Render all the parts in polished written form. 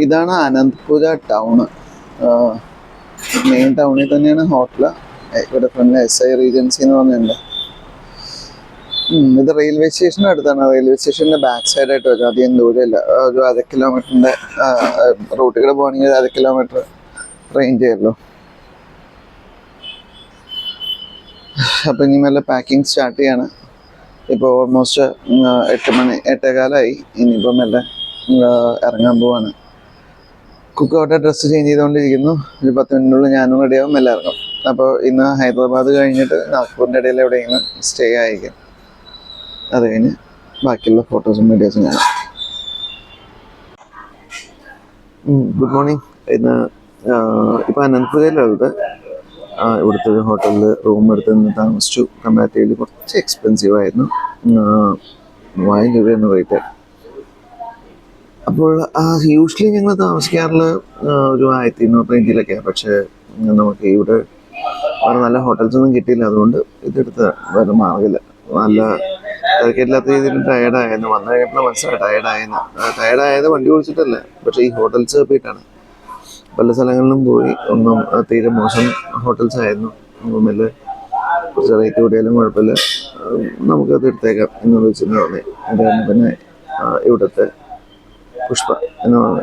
ഇതാണ് Ananthapura town. Main ടൗണിൽ തന്നെയാണ് ഹോട്ടല്. ഇവിടെ ഫ്രണ്ട് SI റീജൻസി എന്ന് പറഞ്ഞിട്ടുണ്ട്. ഇത് റെയിൽവേ സ്റ്റേഷൻ്റെ അടുത്താണ്. റെയിൽവേ സ്റ്റേഷൻ്റെ ബാക്ക് സൈഡായിട്ട് വരും. അധികം ദൂരമില്ല. ഒരു 1/2 കിലോമീറ്ററിൻ്റെ റൂട്ടിൽ കൂടെ പോകണമെങ്കിൽ 1/2 കിലോമീറ്റർ റേഞ്ച് ചെയ്യുള്ളൂ. അപ്പം ഇനി മെല്ലെ പാക്കിങ് സ്റ്റാർട്ട് ചെയ്യാണ്. ഇപ്പോൾ ഓൾമോസ്റ്റ് 8 മണി 8:15. ഇനിയിപ്പോൾ മെല്ലെ ഇറങ്ങാൻ പോവാണ്. കുക്കൗട്ടെ ഡ്രസ്സ് ചേഞ്ച് ചെയ്തുകൊണ്ടിരിക്കുന്നു. ഒരു 10 മിനിറ്റിനുള്ളിൽ ഞാനും റെഡിയാവും, മെല്ലെ ഇറങ്ങും. അപ്പോൾ ഇന്ന് ഹൈദരാബാദ് കഴിഞ്ഞിട്ട് നാഗ്പൂരിൻ്റെ ഇടയിൽ എവിടെയെങ്കിലും സ്റ്റേ ആയിരിക്കും. അത് കഴിഞ്ഞ് ബാക്കിയുള്ള ഫോട്ടോസും വീഡിയോസും കാണാം. Good morning. ഇന്ന് ഇപ്പോൾ അനന്തപുരയിലുള്ളത്. ഇവിടുത്തെ ഒരു ഹോട്ടലിൽ റൂം എടുത്ത് നിന്ന് താമസിച്ചു. കമ്പാരിറ്റീവ്ലി കുറച്ച് എക്സ്പെൻസീവ് ആയിരുന്നു. 1000 രൂപയാണ് റേറ്റ്. അപ്പോൾ യൂഷ്വലി ഞങ്ങൾ താമസിക്കാറുള്ള ഒരു 1200 റേഞ്ചിലൊക്കെയാണ്. പക്ഷേ നമുക്ക് ഇവിടെ വേറെ നല്ല ഹോട്ടൽസൊന്നും കിട്ടിയില്ല. അതുകൊണ്ട് ഇതെടുത്ത് വേറെ മാർഗമില്ല. നല്ല തിരക്കില്ലാത്ത രീതിയിൽ ടയേർഡായിരുന്നു. വന്നു കഴിഞ്ഞപ്പോൾ മനസ്സിലായി ടയേർഡായത് വണ്ടി ഓടിച്ചിട്ടല്ല, പക്ഷേ ഈ ഹോട്ടൽസ് തപ്പിയിട്ടാണ്. പല സ്ഥലങ്ങളിലും പോയി, ഒന്നും തീരെ മോശം ഹോട്ടൽസ് ആയിരുന്നു. ഒന്നുമില്ല, കുറച്ച് റേറ്റ് കൂടിയാലും കുഴപ്പമില്ല, നമുക്കത് എടുത്തേക്കാം എന്ന് വെച്ചിട്ട് പറഞ്ഞേ. അതാണ് പിന്നെ ഇവിടുത്തെ പുഷ്പ എന്ന് പറഞ്ഞ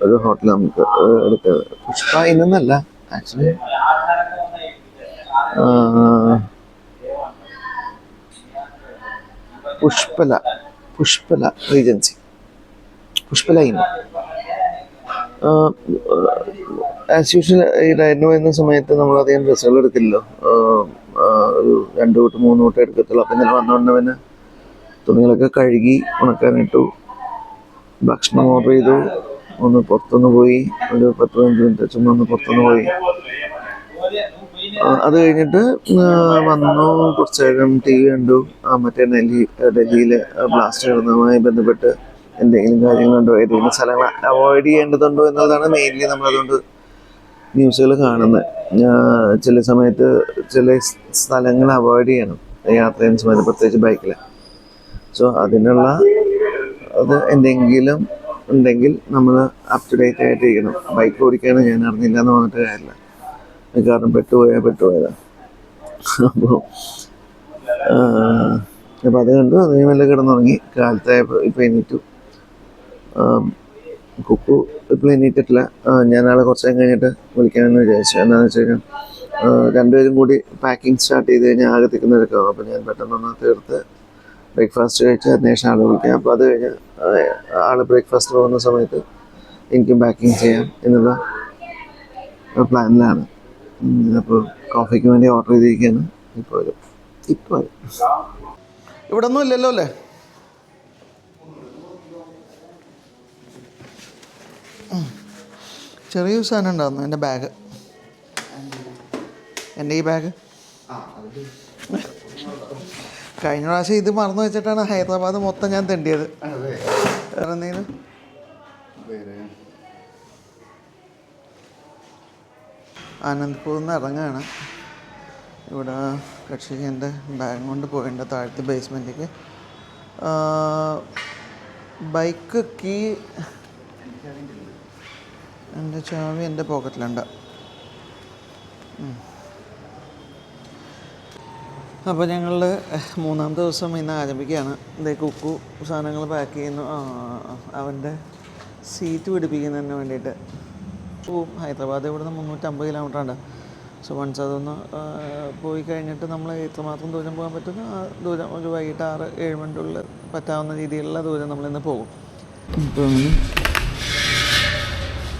ഒരു ഹോട്ടൽ നമുക്ക് എടുത്തത്. പുഷ്പ ഇന്നല്ല, ആക്ച്വലി പുഷ്പല റീജൻസി, പുഷ്പല ഇന്ന്. ആസ് യൂഷ്വൽ ഈ റൈഡിന് വരുന്ന സമയത്ത് നമ്മളധികം ഡ്രസ്സുകൾ എടുക്കില്ലല്ലോ. ഒരു 2 തൊട്ട് 3 തൊട്ട് എടുക്കത്തുള്ളൂ. അപ്പം ഇന്നലെ വന്നുകൊണ്ട് പിന്നെ തുണികളൊക്കെ കഴുകി ഉണക്കാനിട്ടു. ഭക്ഷണം ഓർഡർ ചെയ്തു. ഒന്ന് പുറത്തുനിന്ന് പോയി. ഒരു 10-15 മിനിറ്റ് ചുമ്മാ ഒന്ന് പുറത്തുനിന്ന് പോയി. അത് കഴിഞ്ഞിട്ട് വന്നു. കുറച്ച് നേരം TV കണ്ടു. മറ്റേ ഡൽഹിയിൽ ബ്ലാസ്റ്റ് നടന്നതുമായി ബന്ധപ്പെട്ട് എന്തെങ്കിലും കാര്യങ്ങളുണ്ടോ, ഏതെങ്കിലും സ്ഥലങ്ങൾ അവോയ്ഡ് ചെയ്യേണ്ടതുണ്ടോ എന്നുള്ളതാണ് മെയിൻലി നമ്മളതുകൊണ്ട് ന്യൂസുകൾ കാണുന്നത്. ചില സമയത്ത് ചില സ്ഥലങ്ങൾ അവോയ്ഡ് ചെയ്യണം യാത്ര ചെയ്യുന്ന സമയത്ത്, പ്രത്യേകിച്ച് ബൈക്കിൽ. സോ അതിനുള്ള അത് എന്തെങ്കിലും ഉണ്ടെങ്കിൽ നമ്മൾ അപ് ടു ഡേറ്റ് ആയിട്ടിരിക്കണം. ബൈക്ക് ഓടിക്കാണ് ഞാൻ അറിഞ്ഞില്ല എന്ന് പറഞ്ഞിട്ട് കാര്യമില്ല. കാരണം പെട്ടുപോയതാണ്. അപ്പോൾ അത് കണ്ടു. അത് മെല്ലെ കിടന്നുറങ്ങി. കാലത്തായപ്പോൾ ഇപ്പോൾ എണീറ്റു. കുക്കു ഇപ്പോൾ എണീറ്റിട്ടില്ല. ഞാനാളെ കുറച്ച് നേരം കഴിഞ്ഞിട്ട് വിളിക്കാമെന്ന് വിചാരിച്ചു. എന്താണെന്ന് വെച്ച് കഴിഞ്ഞാൽ രണ്ടുപേരും കൂടി പാക്കിങ് സ്റ്റാർട്ട് ചെയ്ത് കഴിഞ്ഞാൽ ആകെ തിക്കുന്നെടുക്കാം. അപ്പോൾ ഞാൻ പെട്ടെന്നൊന്ന് തീർത്ത് ബ്രേക്ക്ഫാസ്റ്റ് കഴിച്ച് അതിനുശേഷം ആളെ വിളിക്കാം. അപ്പോൾ അത് കഴിഞ്ഞ് ആൾ ബ്രേക്ക്ഫാസ്റ്റ് പോകുന്ന സമയത്ത് എനിക്കും പാക്കിങ് ചെയ്യാം എന്നുള്ള പ്ലാനിലാണ്. അപ്പോൾ കോഫിക്ക് വേണ്ടി ഓർഡർ ചെയ്തിരിക്കുകയാണ്. ഇപ്പോൾ ഇവിടെ ഒന്നും ഇല്ലല്ലോ അല്ലേ? ചെറിയൊരു സാധനം ഉണ്ടായിരുന്നു. എൻ്റെ ബാഗ്, എൻ്റെ ഈ ബാഗ് കഴിഞ്ഞ പ്രാവശ്യം ഇത് മറന്നു വെച്ചിട്ടാണ് ഹൈദരാബാദ് മൊത്തം ഞാൻ തെണ്ടിയത്. വേറെ എന്തെങ്കിലും അനന്തപൂരിൽ നിന്ന് ഇറങ്ങുകയാണ്. ഇവിടെ കക്ഷി എൻ്റെ ബാഗ് കൊണ്ട് പോയിട്ടുണ്ട് താഴത്തെ ബേസ്മെൻറ്റിലേക്ക്. ബൈക്ക് കീ എൻ്റെ ചാവി എൻ്റെ പോക്കറ്റിലുണ്ട്. അപ്പോൾ ഞങ്ങൾ 3-ാമത്തെ ദിവസം ഇന്ന് ആരംഭിക്കുകയാണ്. ഇതേ കുക്കു സാധനങ്ങൾ പാക്ക് ചെയ്യുന്നു. അവൻ്റെ സീറ്റ് പിടിപ്പിക്കുന്നതിന് വേണ്ടിയിട്ട് പോവും. ഹൈദരാബാദ് ഇവിടുന്ന് 350 കിലോമീറ്റർ ഉണ്ട്. സോ വൺസ് അതൊന്ന് പോയി കഴിഞ്ഞിട്ട് നമ്മൾ എത്രമാത്രം ദൂരം പോകാൻ പറ്റുന്നു ആ ദൂരം ഒരു വൈകിട്ട് 6-7 മിനിറ്റുള്ളിൽ പറ്റാവുന്ന രീതിയിലുള്ള ദൂരം നമ്മളിന്ന് പോകും. ഇപ്പം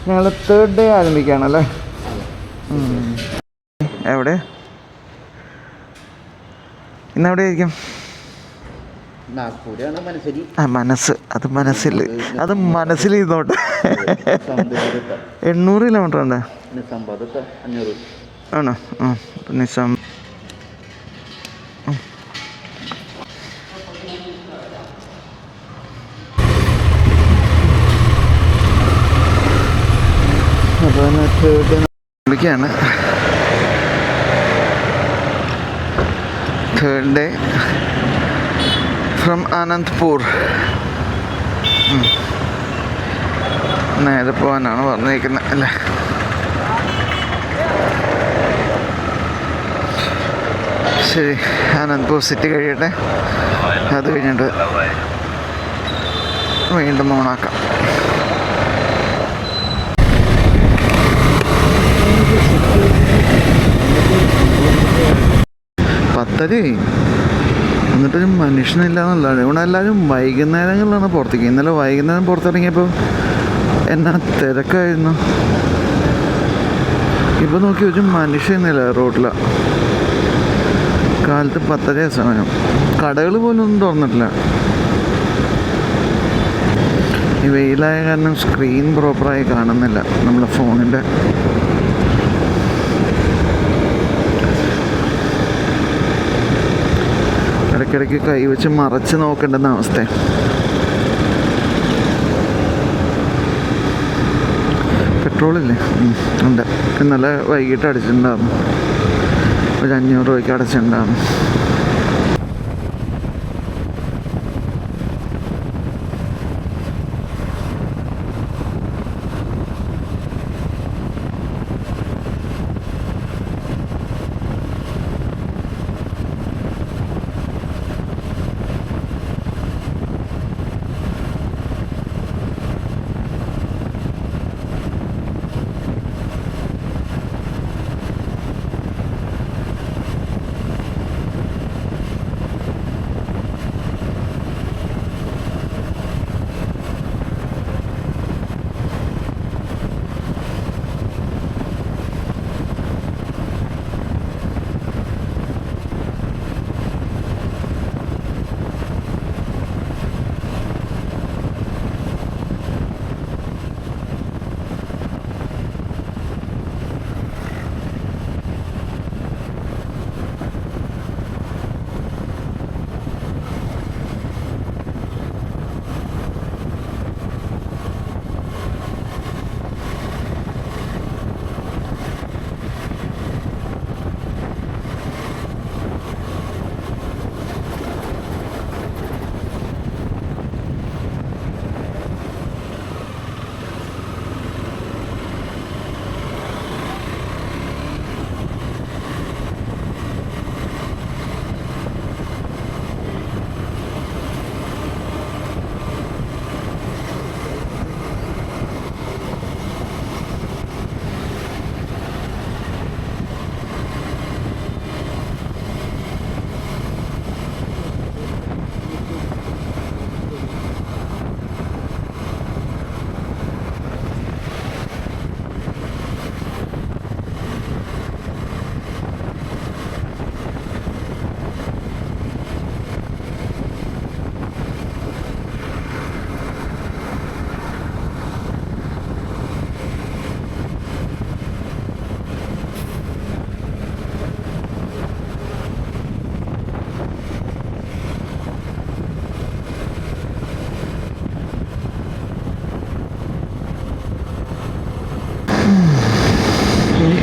ഞങ്ങൾ 3rd ഡേ ആരംഭിക്കുകയാണല്ലേ. എവിടെ ഇന്നെവിടെ ആയിരിക്കും? മനസ്സിൽ ഇരുന്നോട്ടെ. 800 കിലോമീറ്റർ ഉണ്ട് ആണോ? നിസാം വിളിക്കുകയാണ്. 3rd day from Anantapur. നേരെ പോകാനാണ് പറഞ്ഞിരിക്കുന്നത് അല്ലേ? ശരി, അനന്തപൂർ സിറ്റി കഴിയട്ടെ. അത് കഴിഞ്ഞിട്ട് വീണ്ടും ഓണാക്കാം. പത്തര എന്നിട്ടൊരു മനുഷ്യനില്ല എന്നുള്ളതാണ്. ഇവിടെ എല്ലാവരും വൈകുന്നേരങ്ങളിലാണ് പുറത്തേക്ക്. ഇന്നലെ വൈകുന്നേരം പുറത്തിറങ്ങിയപ്പോൾ എന്നാ തിരക്കായിരുന്നു. ഇപ്പോൾ നോക്കി ഒരു മനുഷ്യനില്ല റോഡിൽ. കാലത്ത് 10:30 സമയം. കടകൾ പോലും ഒന്നും തുറന്നിട്ടില്ല. ഈ വെയിലായ കാരണം സ്ക്രീൻ പ്രോപ്പറായി കാണുന്നില്ല നമ്മളെ ഫോണിൻ്റെ. ഇടയ്ക്കിടയ്ക്ക് കൈവച്ച് മറച്ച് നോക്കേണ്ടുന്ന അവസ്ഥ. പെട്രോളില്ലേ? ഉണ്ട്. ഇന്നലെ വൈകിട്ട് അടിച്ചിട്ടുണ്ടായിരുന്നു. ഒരു 500 രൂപയ്ക്ക് അടച്ചിട്ടുണ്ടായിരുന്നു.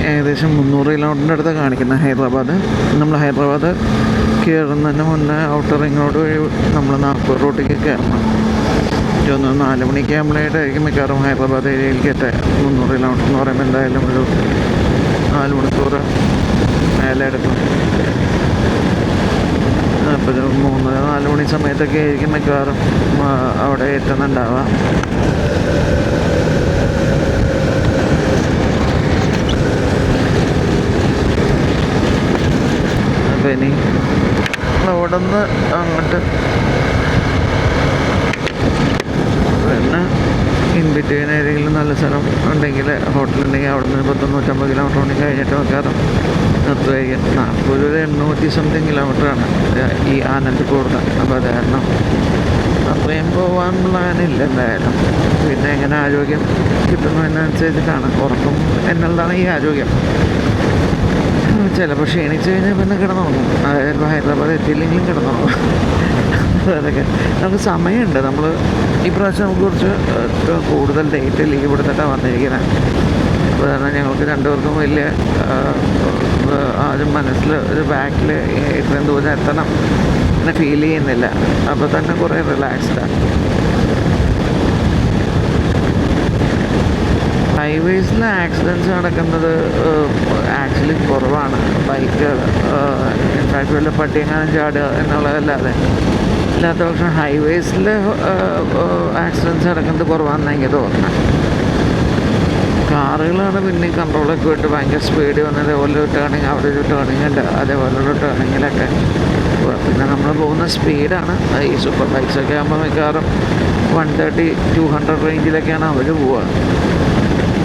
ഏകദേശം 300 കിലോമീറ്ററിൻ്റെ അടുത്ത് കാണിക്കുന്നത് ഹൈദരാബാദ്. നമ്മൾ ഹൈദരാബാദ് കയറുന്നതിന് മുന്നേ ഔട്ടർ റിംഗ് റോഡ് വഴി നമ്മൾ നാഗ്പൂർ റൂട്ടിലേക്ക് കയറണം. 4 മണിക്ക് ആകുമ്പോഴായിട്ടായിരിക്കും മിക്കവാറും ഹൈദരാബാദ് ഏരിയയിലേക്ക് എത്താൻ. 300 കിലോമീറ്റർ എന്ന് പറയുമ്പോൾ എന്തായാലും ഒരു 4 മണിക്കൂർ മേലെ എടുക്കും. അപ്പോൾ 3-4 മണി സമയത്തൊക്കെ ആയിരിക്കും മിക്കവാറും അവിടെ എത്തുന്നുണ്ടാവുക. അപ്പോൾ ഇനി അവിടെ നിന്ന് അങ്ങോട്ട് പിന്നെ ഇൻ ബിറ്റ്വീൻ ഏതെങ്കിലും നല്ല സ്ഥലം ഉണ്ടെങ്കിൽ ഹോട്ടലുണ്ടെങ്കിൽ അവിടെ നിന്ന് 150 കിലോമീറ്റർ ഉണ്ടെങ്കിൽ കഴിഞ്ഞിട്ട് വെക്കാറും നിർത്തുകയും. നാഗ്പൂർ ഒരു 800 സംതിങ് കിലോമീറ്ററാണ് ഈ ആനന്ദ്പൂർന്ന്. അപ്പോൾ അത് കാരണം അത്രയും പോകാൻ പ്ലാനില്ല എന്തായാലും. പിന്നെ എങ്ങനെ ആരോഗ്യം കിട്ടുന്നതിനനുസരിച്ചിട്ടാണ്. ഉറക്കം എന്നുള്ളതാണ് ഈ ആരോഗ്യം. ചിലപ്പോൾ ക്ഷീണിച്ച് കഴിഞ്ഞാൽ പിന്നെ കിടന്നുറങ്ങും. അതായത് ഹൈദരാബാദ് എത്തിയില്ലെങ്കിലും കിടന്നുറങ്ങും. അതൊക്കെ നമുക്ക് സമയമുണ്ട്. നമ്മൾ ഈ പ്രാവശ്യം നമുക്ക് കുറച്ച് കൂടുതൽ ഡേറ്റ് ലീവ് എടുത്തിട്ടാണ് വന്നിരിക്കുന്നത്. അപ്പോൾ കാരണം ഞങ്ങൾക്ക് രണ്ടുപേർക്കും വലിയ ആദ്യം മനസ്സിൽ ഒരു ബാക്കിൽ ഇത്രയും ദൂരം എത്തണം എന്ന് ഫീൽ ചെയ്യുന്നില്ല. അപ്പോൾ തന്നെ കുറേ റിലാക്സ്ഡാണ്. ഹൈവേസിൽ ആക്സിഡൻറ്റ്സ് നടക്കുന്നത് ആക്ച്വലി കുറവാണ്. ബൈക്കുകൾ ഇൻഫാക്ട് വല്ല പട്ടിയെങ്ങാനും ചാടുക എന്നുള്ളതല്ലാതെ ഇല്ലാത്ത പക്ഷം ഹൈവേസിൽ ആക്സിഡൻറ്റ്സ് നടക്കുന്നത് കുറവാണെന്ന് എനിക്ക് തോന്നുന്നത്. കാറുകളാണ് പിന്നെ കൺട്രോളൊക്കെ വിട്ട് ഭയങ്കര സ്പീഡ് വന്ന് അതേപോലെ ഒരു ടേണിങ്, അവിടെ ഒരു ടേണിങ് ഉണ്ട്, അതേപോലെയുള്ള ടേണിങ്ങിലൊക്കെ പിന്നെ നമ്മൾ പോകുന്ന സ്പീഡാണ്. ഈ സൂപ്പർ ബൈക്സൊക്കെ ആകുമ്പോൾ മിക്കവാറും 130, 200 റേഞ്ചിലൊക്കെയാണ് അവർ പോവുക.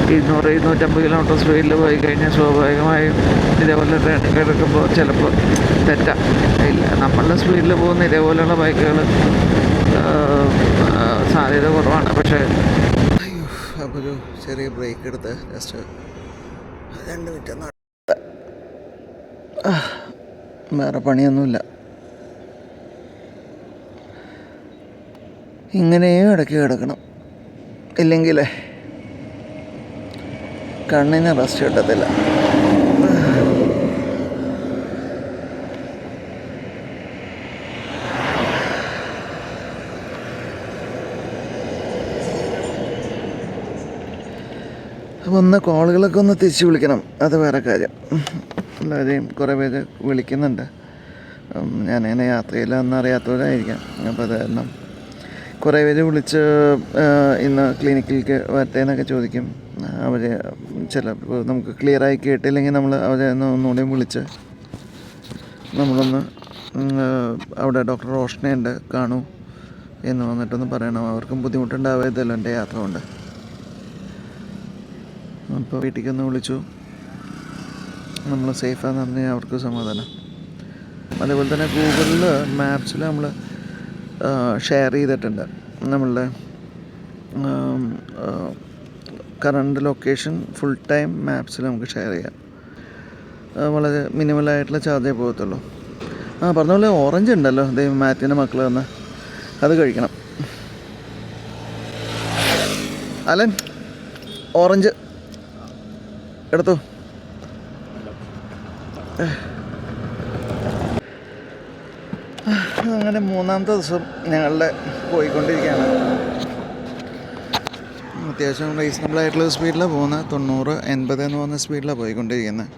200, 250 കിലോമീറ്റർ സ്പീഡിൽ പോയി കഴിഞ്ഞാൽ സ്വാഭാവികമായും ഇതേപോലെ ടേണിങ് എടുക്കുമ്പോൾ ചിലപ്പോൾ തെറ്റാം. ഇല്ല, നമ്മളുടെ സ്പീഡിൽ പോകുന്ന ഇതേപോലെയുള്ള ബൈക്കുകൾ സാധ്യത കുറവാണ്. പക്ഷേ അപ്പോൾ ഒരു ചെറിയ ബ്രേക്ക് എടുത്ത് ജസ്റ്റ് 2 മിനിറ്റ് വേറെ പണിയൊന്നുമില്ല. ഇങ്ങനെയും ഇടയ്ക്ക് കിടക്കണം, ഇല്ലെങ്കിലേ കണ്ണിന് റെസ്റ്റ് കിട്ടത്തില്ല. അപ്പോൾ ഒന്ന് കോളുകളൊക്കെ ഒന്ന് തിരിച്ച് വിളിക്കണം, അത് വേറെ കാര്യം. എല്ലാവരെയും കുറേ പേര് വിളിക്കുന്നുണ്ട്. ഞാനിങ്ങനെ യാത്രയിലൊന്നും അറിയാത്തവരായിരിക്കാം. അപ്പോൾ അത് കാരണം കുറേ പേര് വിളിച്ച് ഇന്ന് ക്ലിനിക്കിലേക്ക് വരട്ടെ എന്നൊക്കെ ചോദിക്കും. അവർ ചിലപ്പോൾ നമുക്ക് ക്ലിയറായി കേട്ടില്ലെങ്കിൽ നമ്മൾ അവരെ ഒന്നുകൂടി വിളിച്ച് നമ്മളൊന്ന് അവിടെ ഡോക്ടർ റോഷനയുണ്ട്, കാണൂ എന്ന് വന്നിട്ടൊന്ന് പറയണം. അവർക്കും ബുദ്ധിമുട്ടുണ്ടാവരുതല്ലോ എൻ്റെ യാത്ര കൊണ്ട്. അപ്പോൾ വീട്ടിലേക്കൊന്ന് വിളിച്ചു, നമ്മൾ സേഫാന്ന് പറഞ്ഞാൽ അവർക്ക് സമാധാനം. അതേപോലെ തന്നെ ഗൂഗിളിൽ മാപ്സിൽ നമ്മൾ ഷെയർ ചെയ്തിട്ടുണ്ട് നമ്മളുടെ കറണ്ട് ലൊക്കേഷൻ. ഫുൾ ടൈം മാപ്സിൽ നമുക്ക് ഷെയർ ചെയ്യാം. വളരെ മിനിമലായിട്ടുള്ള ചാർജേ പോകത്തുള്ളൂ. പറഞ്ഞ പോലെ ഓറഞ്ച് ഉണ്ടല്ലോ, ദൈവം മാറ്റിൻ്റെ മക്കൾ വന്ന് അത് കഴിക്കണം. അലൻ, ഓറഞ്ച് എടുത്തു. അങ്ങനെ 3-ാമത്തെ ദിവസം ഞങ്ങളുടെ പോയിക്കൊണ്ടിരിക്കുകയാണ്. അത്യാവശ്യം റീസണബിളായിട്ടുള്ള സ്പീഡിലാണ് പോകുന്നത്. 90, 80 എന്ന് പറയുന്ന സ്പീഡിലാണ് പോയിക്കൊണ്ടിരിക്കുന്നത്.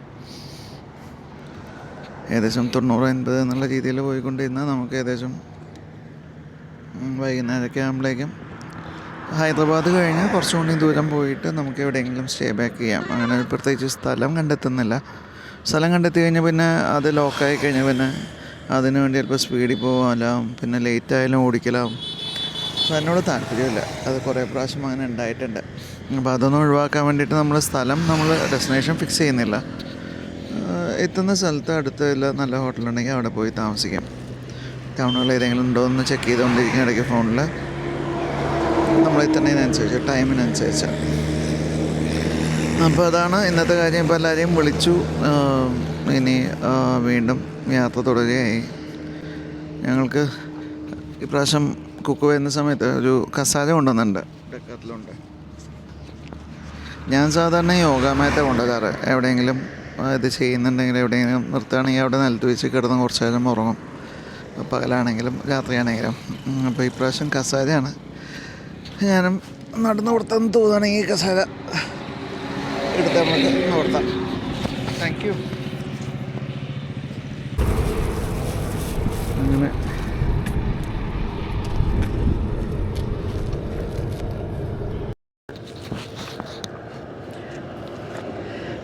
ഏകദേശം 90, 80 എന്നുള്ള രീതിയിൽ പോയിക്കൊണ്ടിരുന്നാൽ നമുക്ക് ഏകദേശം വൈകുന്നേരമൊക്കെ ആകുമ്പോഴേക്കും ഹൈദരാബാദ് കഴിഞ്ഞ് കുറച്ചുകൂടി ദൂരം പോയിട്ട് നമുക്ക് എവിടെയെങ്കിലും സ്റ്റേ ബാക്ക് ചെയ്യാം. അങ്ങനെ പ്രത്യേകിച്ച് സ്ഥലം കണ്ടെത്തുന്നില്ല. സ്ഥലം കണ്ടെത്തി കഴിഞ്ഞാൽ പിന്നെ അത് ലോക്കായി കഴിഞ്ഞാൽ പിന്നെ അതിനു വേണ്ടി ചിലപ്പോൾ സ്പീഡിൽ പോകാനാവും, പിന്നെ ലേറ്റായാലും ഓടിക്കലാവും. അപ്പോൾ അതിനോട് താല്പര്യമില്ല. അത് കുറേ പ്രാവശ്യം അങ്ങനെ ഉണ്ടായിട്ടുണ്ട്. അപ്പോൾ അതൊന്നും ഒഴിവാക്കാൻ വേണ്ടിയിട്ട് നമ്മൾ ഡെസ്റ്റിനേഷൻ ഫിക്സ് ചെയ്യുന്നില്ല. എത്തുന്ന സ്ഥലത്ത് അടുത്തുള്ള നല്ല ഹോട്ടലുണ്ടെങ്കിൽ അവിടെ പോയി താമസിക്കാം. ടൗണുകളിൽ ഏതെങ്കിലും ഉണ്ടോ എന്ന് ചെക്ക് ചെയ്തുകൊണ്ടിരിക്കും ഇടയ്ക്ക് ഫോണിൽ. നമ്മളെത്തുന്നതിനനുസരിച്ച്, ടൈമിനനുസരിച്ച്. അപ്പോൾ അതാണ് ഇന്നത്തെ കാര്യം. ഇപ്പോൾ എല്ലാവരെയും വിളിച്ചു. ഇനി വീണ്ടും യാത്ര തുടരുകയായി. ഞങ്ങൾക്ക് ഇപ്രാവശ്യം കുക്ക് വരുന്ന സമയത്ത് ഒരു കസാര കൊണ്ടുവന്നിട്ടുണ്ട്, ഡെക്കാത്തിലുണ്ട്. ഞാൻ സാധാരണ യോഗ മാറ്റാണ് കൊണ്ടുവരാറ്. എവിടെയെങ്കിലും ഇത് ചെയ്യുന്നുണ്ടെങ്കിൽ എവിടെയെങ്കിലും നിർത്തുകയാണെങ്കിൽ അവിടെ നിലത്ത് വെച്ച് കിടന്ന് കുറച്ച് നേരം ഉറങ്ങും, പകലാണെങ്കിലും രാത്രിയാണെങ്കിലും. അപ്പോൾ ഇപ്രാവശ്യം കസാരയാണ്. ഞാനും നടന്നു കൊടുത്തെന്ന് തോന്നുകയാണെങ്കിൽ കസാര എടുത്ത് നമുക്ക് നോർത്താം. Thank you. അങ്ങനെ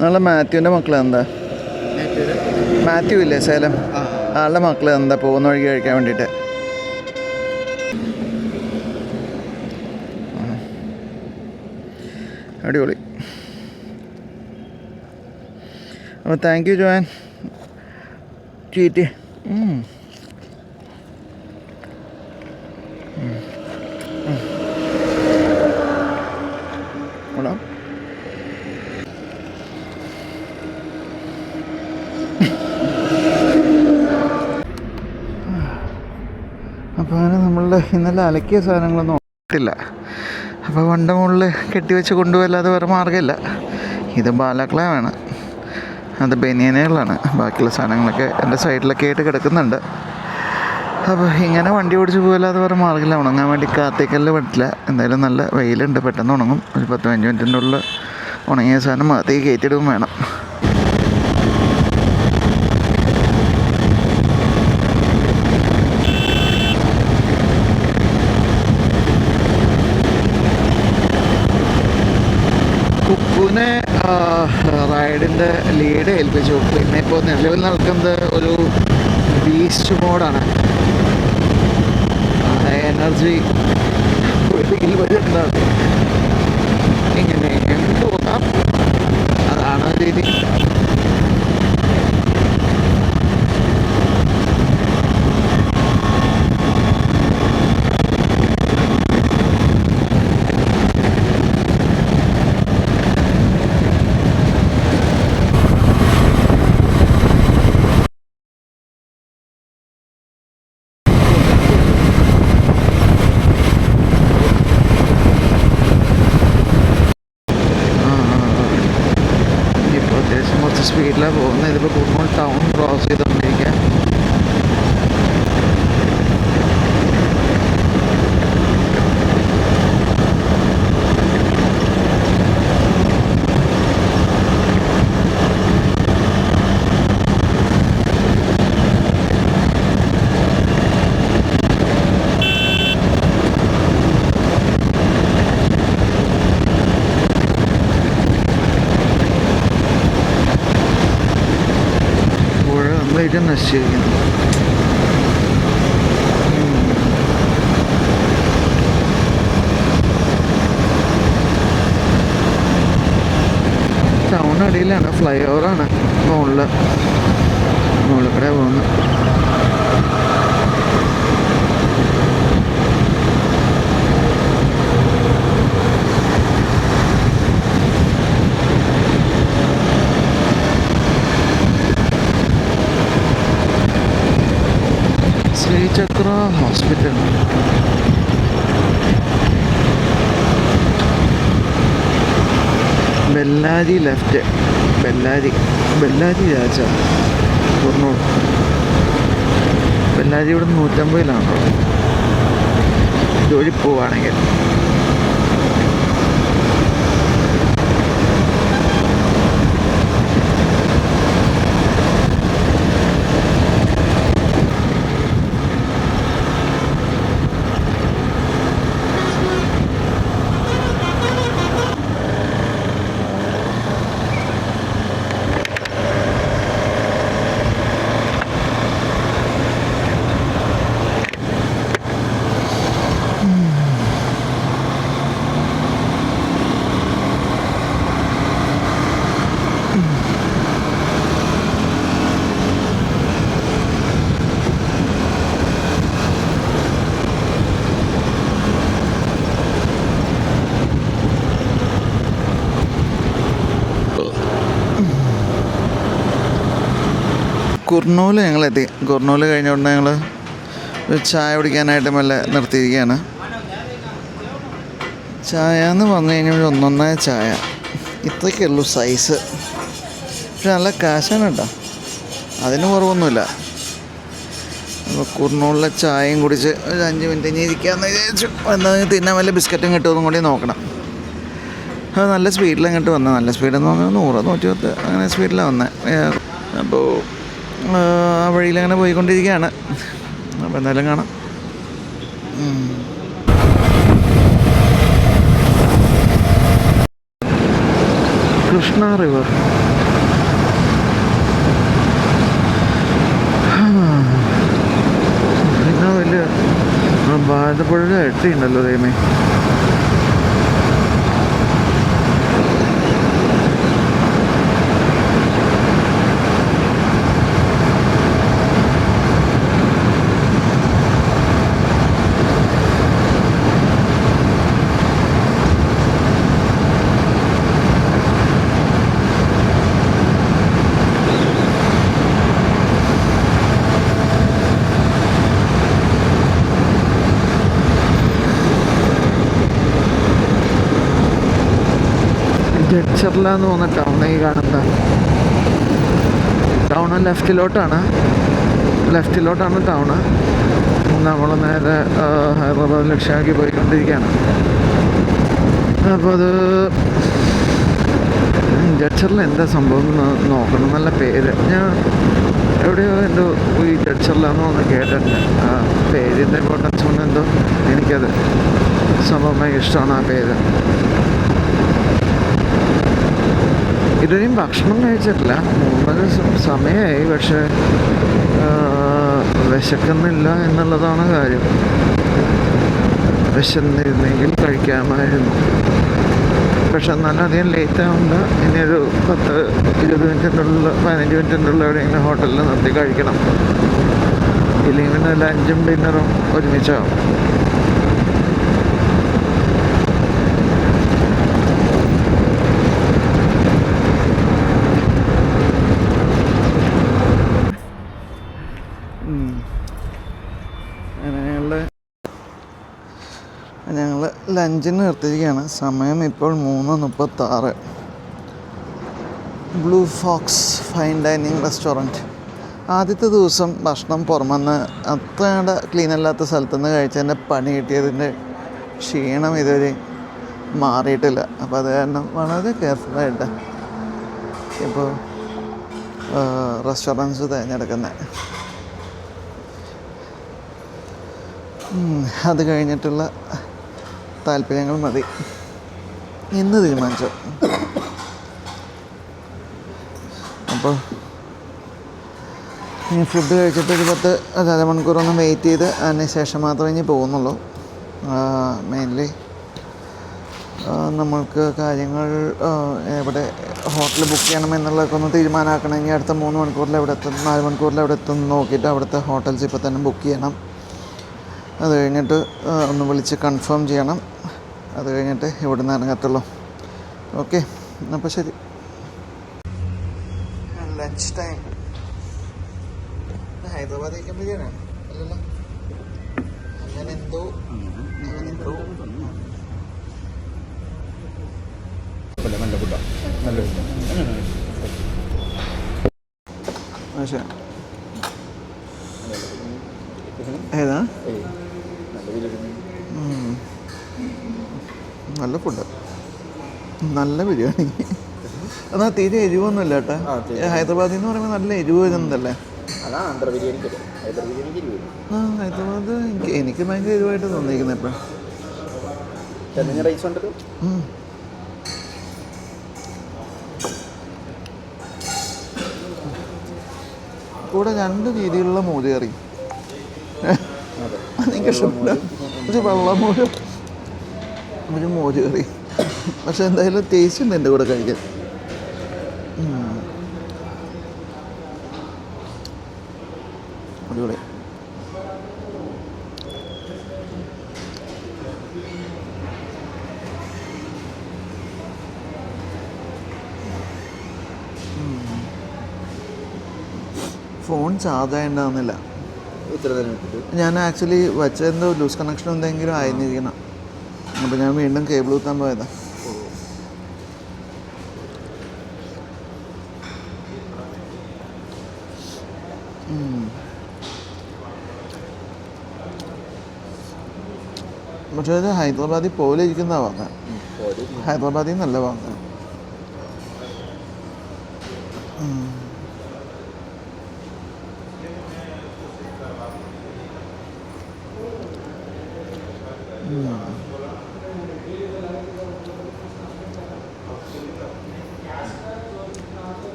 നാളെ മാത്യുവിൻ്റെ മക്കൾ എന്താ, മാത്യു ഇല്ലേ സേലം, ആളുടെ മക്കൾ എന്താ പോകുന്ന വഴിക്ക് കഴിക്കാൻ വേണ്ടിയിട്ട്. അടിപൊളി. അപ്പോൾ താങ്ക് യു ജോൻ. ചീറ്റി കൊള്ളാം. അപ്പോൾ അങ്ങനെ നമ്മളുടെ ഇന്നലെ അലക്കിയ സാധനങ്ങളൊന്നും ഇല്ല. അപ്പോൾ വണ്ട മുകളിൽ കെട്ടിവെച്ച് കൊണ്ടുപോകല്ലാതെ വേറെ മാർഗ്ഗമില്ല. ഇത് ബാലാക്ലാവാണ്, അത് ബനിയനുകളാണ്. ബാക്കിയുള്ള സാധനങ്ങളൊക്കെ എൻ്റെ സൈഡിലൊക്കെ ആയിട്ട് കിടക്കുന്നുണ്ട്. അപ്പോൾ ഇങ്ങനെ വണ്ടി ഓടിച്ച് പോകല്ലാതെ വേറെ മാർഗ്ഗമില്ല. ഉണങ്ങാൻ വേണ്ടി കാത്തേക്കല്ല് പറ്റില്ല. എന്തായാലും നല്ല വെയിലുണ്ട്, പെട്ടെന്ന് ഉണങ്ങും. ഒരു 10-15 മിനിറ്റിൻ്റെ ഉള്ളിൽ ഉണങ്ങിയ സാധനം അകത്തേക്ക് കയറ്റിയിടുകയും വേണം. കുക്കുവിനെ റൈഡിൻ്റെ ലീഡ് ഏൽപ്പിച്ചു. പിന്നെ ഇപ്പോൾ നിലവിൽ നടക്കുന്നത് ഒരു ബീസ്റ്റ് മോഡാണ്. എനർജി വരുന്നുണ്ടാവും. ഇങ്ങനെ പോകാം, അതാണ് രീതി. സ്പീഡിലാണ് പോകുന്നത്. ഇതിപ്പോൾ കുർണൂൽ ടൗൺ ക്രോസ് ചെയ്തുകൊണ്ടിരിക്കുക. നശിച്ചിരിക്കുന്നു. ടൗൺ അടിയിലാണ്, ഫ്ലൈ ഓവറാണ് മുകളിൽ കൂടെ പോകുന്നത്. ശ്രീചക്ര ഹോസ്പിറ്റൽ. ബെല്ലാരി ലെഫ്റ്റ്. ബെല്ലാരി രാജ കുർണൂൾ. ബെല്ലാരി ഇവിടെ 150-ലാണോ ഇതുവഴി പോവുകയാണെങ്കിൽ. കുർണൂൽ ഞങ്ങളെത്തി. കുർണൂൽ കഴിഞ്ഞുകൊണ്ട് ഞങ്ങൾ ചായ കുടിക്കാനായിട്ട് മെല്ലെ നിർത്തിയിരിക്കുകയാണ്. ചായ എന്ന് പറഞ്ഞു കഴിഞ്ഞാൽ ഒരു ഒന്നൊന്നായ ചായ, ഇത്രയൊക്കെ ഉള്ളൂ സൈസ്. പക്ഷെ നല്ല കാശാണ് കേട്ടോ, അതിന് കുറവൊന്നുമില്ല. അപ്പോൾ കുർണൂലിലെ ചായയും കുടിച്ച് ഒരു 5 മിനിറ്റ് ഇനി ഇരിക്കാമെന്ന് വിചാരിച്ചു. എന്നാൽ തിന്നാൻ വല്ല ബിസ്ക്കറ്റും കിട്ടുമെന്നും കൂടി നോക്കണം. അത് നല്ല സ്പീഡിൽ അങ്ങോട്ട് വന്നത്. നല്ല സ്പീഡെന്ന് പറഞ്ഞാൽ 100, 110 അങ്ങനെ സ്പീഡിലാണ് വന്നത്. അപ്പോൾ ആ വഴിയിലങ്ങനെ പോയിക്കൊണ്ടിരിക്കുകയാണ്. അപ്പോൾ എന്തായാലും കാണാം. കൃഷ്ണ റിവർ. പിന്നെ വലിയ ഭാരതപ്പുഴ എട്ടിയുണ്ടല്ലോ ദൈവമേ. ജഡ്ചർല എന്ന് പറഞ്ഞ ടൗൺ ഈ കാണുന്ന ടൗണ് ലെഫ്റ്റിലോട്ടാണ് ടൗണ്. നമ്മൾ നേരെ ഹൈദരാബാദ് ലക്ഷ്യമാക്കി പോയിക്കൊണ്ടിരിക്കുകയാണ്. അപ്പോൾ അത് ജഡ്ചറിൽ എന്താ സംഭവം എന്ന് നോക്കണം. നല്ല പേര് ഞാൻ എവിടെയോ എന്തോ ഈ ജഡ്ചറിലാണെന്നോ ഒന്ന് കേട്ടിട്ടുണ്ട്. ആ പേരിൻ്റെ ഇമ്പോർട്ടൻസ് കൊണ്ട് എന്തോ എനിക്കത് സംഭവം ഭയങ്കര ഇഷ്ടമാണ് ആ പേര്. ഇതുവരെയും ഭക്ഷണം കഴിച്ചിട്ടില്ല, 3 സമയമായി. പക്ഷേ വിശക്കുന്നില്ല എന്നുള്ളതാണ് കാര്യം. വിശന്നിരുന്നെങ്കിൽ കഴിക്കാമായിരുന്നു. പക്ഷെ എന്നാലും അധികം ലേറ്റ് ആവുമ്പോൾ ഇനിയൊരു 10-20 മിനിറ്റിനുള്ളിൽ 15 മിനിറ്റിനുള്ളിൽ എവിടെയെങ്കിലും ഹോട്ടലിൽ നിർത്തി കഴിക്കണം. ഇല്ലെങ്കിൽ പിന്നെ ലഞ്ചും ഡിന്നറും ഒരുമിച്ചാവും. ഞങ്ങൾ ലഞ്ചിന് നിർത്തിയിരിക്കുകയാണ്. സമയം ഇപ്പോൾ 3:36. Blue fox fine dining restaurant. ആദ്യത്തെ ദിവസം ഭക്ഷണം പുറമെന്ന് അത്രയുടെ ക്ലീൻ അല്ലാത്ത സ്ഥലത്തുനിന്ന് കഴിച്ചതിൻ്റെ പണി കിട്ടിയതിൻ്റെ ക്ഷീണം ഇതുവരെ മാറിയിട്ടില്ല. അപ്പോൾ അത് കാരണം വളരെ കെയർഫുള്ളായിട്ട് ഇപ്പോൾ റെസ്റ്റോറൻറ്റ്സ് തിരഞ്ഞെടുക്കുന്നത്. അത് കഴിഞ്ഞിട്ടുള്ള താല്പര്യങ്ങൾ മതി എന്ന് തീരുമാനിച്ചു. അപ്പോൾ ഇനി ഫുഡ് കഴിച്ചിട്ട് ഒരു 10 മണിക്കൂറൊന്നും വെയിറ്റ് ചെയ്ത് അതിന് ശേഷം മാത്രമേ ഇനി പോകുന്നുള്ളൂ. മെയിൻലി നമ്മൾക്ക് കാര്യങ്ങൾ എവിടെ ഹോട്ടൽ ബുക്ക് ചെയ്യണം എന്നുള്ളതൊക്കെ ഒന്ന് തീരുമാനമാക്കണമെങ്കിൽ അടുത്ത 3 മണിക്കൂറിൽ എവിടെ എത്തും, 4 മണിക്കൂറിൽ എവിടെ എത്തും നോക്കിയിട്ട് അവിടുത്തെ ഹോട്ടൽസ് ഇപ്പോൾ തന്നെ ബുക്ക് ചെയ്യണം. അത് കഴിഞ്ഞിട്ട് ഒന്ന് വിളിച്ച് കൺഫേം ചെയ്യണം. അത് കഴിഞ്ഞിട്ട് ഇവിടെ നിന്ന് ഇറങ്ങത്തുള്ളൂ. ഓക്കെ, അപ്പോൾ ശരി. Lunch time. ഹൈദരാബാദ് കഴിക്കാൻ ബിരിയാണിയാണ് അല്ലല്ലോ, അങ്ങനെ എന്തോ നല്ല ഫുഡാണ്, നല്ല ശരി. ഏതാ നല്ല ഫുഡ്, നല്ല ബിരിയാണി. എന്നാൽ തീരെ എരിവൊന്നുമില്ല കേട്ടോ. ഹൈദരാബാദിൽ എന്ന് പറയുമ്പോൾ നല്ല എരിവ് വരുന്നതല്ലേ. ഹൈദരാബാദ് എനിക്ക് ഭയങ്കര എരിവായിട്ട് തോന്നിയിരിക്കുന്നത് ഇപ്പം. കൂടെ 2 രീതിയിലുള്ള മോര് കറി. എനിക്ക് ഇഷ്ടപ്പെട്ട ഒരു വെള്ളമോര്, ഒരു മോര് കറി. പക്ഷെ എന്തായാലും ടേസ്റ്റ് ഉണ്ട് എൻ്റെ കൂടെ കഴിക്കാൻ. അടിപൊളി. ഫോൺ ചാർജ് ആയിട്ടുണ്ടാകുന്നില്ല. ഞാൻ ആക്ച്വലി വെച്ചെന്തോ ലൂസ് കണക്ഷൻ എന്തെങ്കിലും ആയിരിക്കണം. അപ്പോൾ ഞാൻ വീണ്ടും കേബിൾ കുത്താൻ പോയതാ. പക്ഷേ ഇത് ഹൈദരാബാദിൽ പോലെ ഇരിക്കുന്ന വാങ്ങാൻ, ഹൈദരാബാദിൽ നല്ല വാങ്ങാൻ.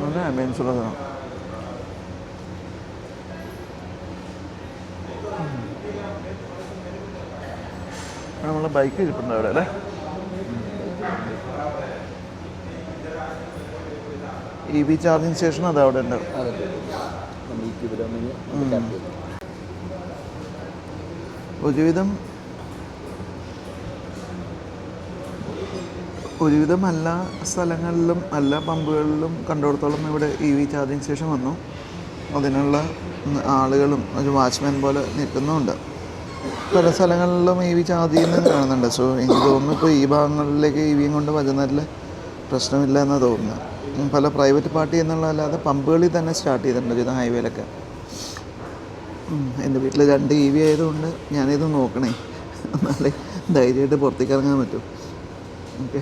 നല്ല ആംബിയൻസ് ഉള്ളതാണ്. നമ്മളെ ബൈക്ക് ഇരിപ്പുണ്ട് അവിടെ അല്ലേ. EV ചാർജിങ് സ്റ്റേഷൻ അത് അവിടെ ഉണ്ട്. ഒരുവിധം എല്ലാ സ്ഥലങ്ങളിലും എല്ലാ പമ്പുകളിലും കണ്ടിടത്തോളം ഇവിടെ EV ചാർജിങ് സ്റ്റേഷൻ വന്നു. അതിനുള്ള ആളുകളും ഒരു വാച്ച്മാൻ പോലെ നിൽക്കുന്നുമുണ്ട്. പല സ്ഥലങ്ങളിലും EV ചാർജ് ചെയ്യുന്നത് കാണുന്നുണ്ട്. സോ എനിക്ക് തോന്നുന്നു ഇപ്പോൾ ഈ ഭാഗങ്ങളിലേക്ക് EVയും കൊണ്ട് വരുന്നതിൽ പ്രശ്നമില്ല എന്ന് തോന്നുന്നു. പല പ്രൈവറ്റ് പാർട്ടി എന്നുള്ളതല്ലാതെ പമ്പുകളിൽ തന്നെ സ്റ്റാർട്ട് ചെയ്തിട്ടുണ്ട് ഇത് ഹൈവേയിലൊക്കെ. എൻ്റെ വീട്ടിൽ 2 EV ആയതുകൊണ്ട് ഞാനിത് നോക്കണേ, എന്നാലേ ധൈര്യമായിട്ട് പുറത്തേക്ക് ഇറങ്ങാൻ പറ്റും. ഓക്കെ,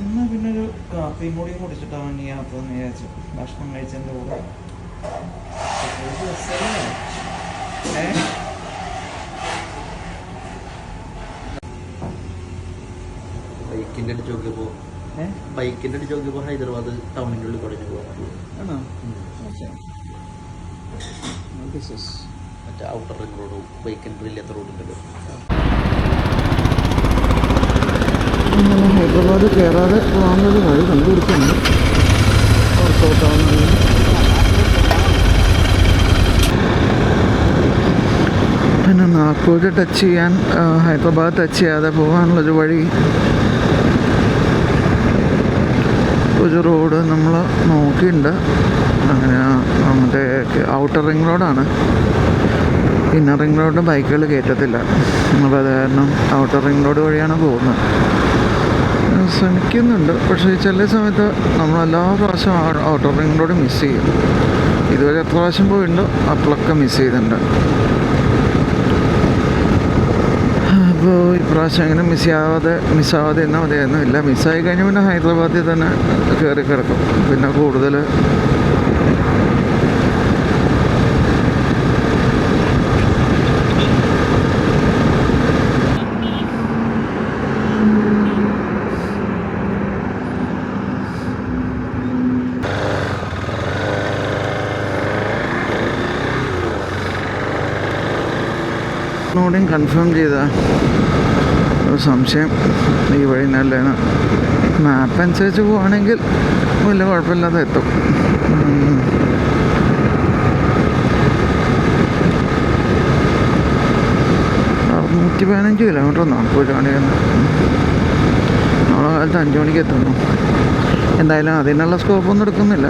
എന്നാൽ പിന്നെ ഒരു കാപ്പിയും കൂടി കുടിച്ചിട്ടാണ് ഈ യാത്ര എന്ന് വിചാരിച്ചു. ഭക്ഷണം കഴിച്ചതിൻ്റെ കൂടെ ബൈക്കിൻ്റെ അടിച്ച് നോക്കിയപ്പോൾ ഹൈദരാബാദ് ടൗണിൻ്റെ ഉള്ളിൽ തുടങ്ങി പോകാൻ ആണോ? മറ്റേ outer ring road, bike entry ഇല്ലാത്ത റോഡുണ്ടല്ലോ. ഹൈദരാബാദ് കയറാതെ പോകാനൊരു വഴി കണ്ടുപിടിക്കുന്നുണ്ട്. പിന്നെ നാഗ്പൂർ ടച്ച് ചെയ്യാൻ, ഹൈദരാബാദ് ടച്ച് ചെയ്യാതെ പോകാനുള്ളൊരു വഴി, ഒരു റോഡ് നമ്മൾ നോക്കിയിട്ടുണ്ട്. അങ്ങനെ മറ്റേ ഔട്ടർ റിംഗ് റോഡാണ്. ഇന്നർ റിംഗ് റോഡ് ബൈക്കുകൾ കയറ്റത്തില്ല. അപ്പോൾ അത് കാരണം ഔട്ടർ റിംഗ് റോഡ് വഴിയാണ് പോകുന്നത്. ശ്രമിക്കുന്നുണ്ട്, പക്ഷേ ചില സമയത്ത് നമ്മളെല്ലാ പ്രാവശ്യം ഔട്ടർ റിംഗ് റോഡ് മിസ് ചെയ്യും. ഇതുവരെ എത്ര പ്രാവശ്യം പോയിട്ടുണ്ടോ അപ്പോഴൊക്കെ മിസ് ചെയ്തിട്ടുണ്ട്. അപ്പോൾ ഇപ്രാവശ്യം അങ്ങനെ മിസ്സാവാതെ എന്നാൽ മതിയായിരുന്നു. ഇല്ല, മിസ്സായി കഴിഞ്ഞാൽ പിന്നെ ഹൈദരാബാദിൽ തന്നെ കയറി കിടക്കും. പിന്നെ കൂടുതൽ ഒന്നുകൂടിയും കൺഫേം ചെയ്ത ഒരു സംശയം ഈ വഴി നല്ലതാണ്. മാപ്പ് അനുസരിച്ച് പോവുകയാണെങ്കിൽ വലിയ കുഴപ്പമില്ലാതെ എത്തും. 115 കിലോമീറ്റർ നാഗ്പൂരാണ്. നാളെ കാലത്ത് 5 മണിക്ക് എത്തുന്നു. എന്തായാലും അതിനുള്ള സ്കോപ്പൊന്നും എടുക്കുന്നില്ല.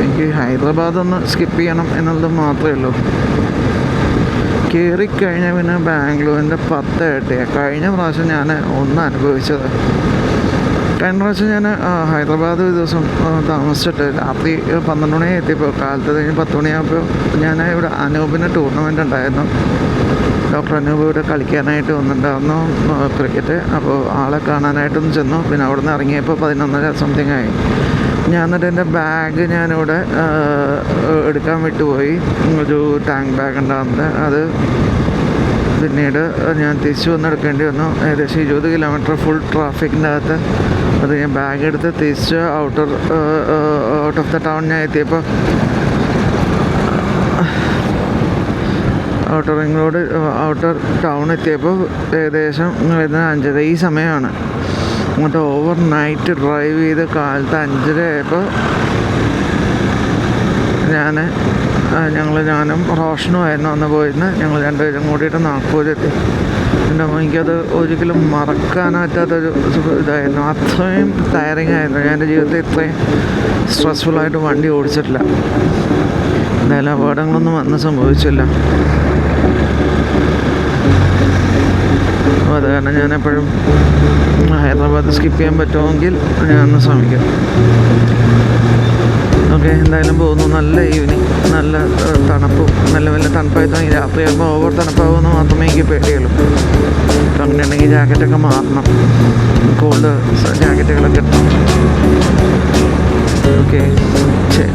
എനിക്ക് ഹൈദരാബാദ് ഒന്ന് സ്കിപ്പ് ചെയ്യണം എന്നുള്ളത് മാത്രമേ ഉള്ളൂ. കയറിക്കഴിഞ്ഞാൽ പിന്നെ ബാംഗ്ലൂരിൻ്റെ 10 ഇരട്ടിയാണ്. കഴിഞ്ഞ പ്രാവശ്യം ഞാൻ ഒന്ന് അനുഭവിച്ചത്. കഴിഞ്ഞ പ്രാവശ്യം ഞാൻ ഹൈദരാബാദ് ഒരു ദിവസം താമസിച്ചിട്ട് രാത്രി 12 മണി എത്തിയപ്പോൾ, കാലത്ത് കഴിഞ്ഞ് 10 മണിയാകുമ്പോൾ ഞാൻ ഇവിടെ അനൂപിന് ടൂർണമെൻ്റ് ഉണ്ടായിരുന്നു. ഡോക്ടർ അനൂപ് ഇവിടെ കളിക്കാനായിട്ട് വന്നിട്ടുണ്ടായിരുന്നു ക്രിക്കറ്റ്. അപ്പോൾ ആളെ കാണാനായിട്ടൊന്ന് ചെന്നു. പിന്നെ അവിടെ നിന്ന് ഇറങ്ങിയപ്പോൾ 11:30 സംതിങ് ആയി. ഞാൻ എന്നിട്ട് എൻ്റെ ബാഗ് ഞാനിവിടെ എടുക്കാൻ വിട്ടുപോയി. ഒരു ടാങ്ക് ബാഗ് ഉണ്ടാകുന്നത്, അത് പിന്നീട് ഞാൻ തിരിച്ചു വന്ന് എടുക്കേണ്ടി വന്നു. ഏകദേശം 20 കിലോമീറ്റർ ഫുൾ ട്രാഫിക്കിൻ്റെ അകത്ത് അത് ഞാൻ ബാഗ് എടുത്ത് തിരിച്ച് ഔട്ട് ഓഫ് ദ ടൗൺ ഞാൻ എത്തിയപ്പോൾ, outer ring road outer town എത്തിയപ്പോൾ ഏകദേശം 5:30 ഈ സമയമാണ്. അങ്ങോട്ട് ഓവർ നൈറ്റ് ഡ്രൈവ് ചെയ്ത് കാലത്ത് 5:30 ആയപ്പോൾ ഞാനും റോഷനുമായിരുന്നു അന്ന് പോയിരുന്നത്. ഞങ്ങൾ രണ്ടുപേരും കൂടിയിട്ട് നാഗ്പൂരെത്തി. എൻ്റെ എനിക്കത് ഒരിക്കലും മറക്കാൻ പറ്റാത്തൊരു ഇതായിരുന്നു. അത്രയും ടയറിങ് ആയിരുന്നു. ഞാൻ എൻ്റെ ജീവിതത്തിൽ ഇത്രയും സ്ട്രെസ്ഫുള്ളായിട്ട് വണ്ടി ഓടിച്ചിട്ടില്ല. എന്തായാലും അപകടങ്ങളൊന്നും അന്ന് സംഭവിച്ചില്ല. അപ്പോൾ അത് കാരണം ഞാനെപ്പോഴും ഹൈദരാബാദ് സ്കിപ്പ് ചെയ്യാൻ പറ്റുമെങ്കിൽ ഞാനൊന്ന് ശ്രമിക്കും. ഓക്കെ, എന്തായാലും പോകുന്നു. നല്ല ഈവനിങ്, നല്ല തണുപ്പും, നല്ല തണുപ്പായി തുടങ്ങി. രാത്രിയാകുമ്പോൾ ഓവർ തണുപ്പാകുമെന്ന് മാത്രമേ എനിക്ക് പേടിയുള്ളൂ. അപ്പം അങ്ങനെയുണ്ടെങ്കിൽ ജാക്കറ്റൊക്കെ മാറണം, കോൾഡ് ജാക്കറ്റുകളൊക്കെ ഇടണം. ഓക്കെ, ശരി.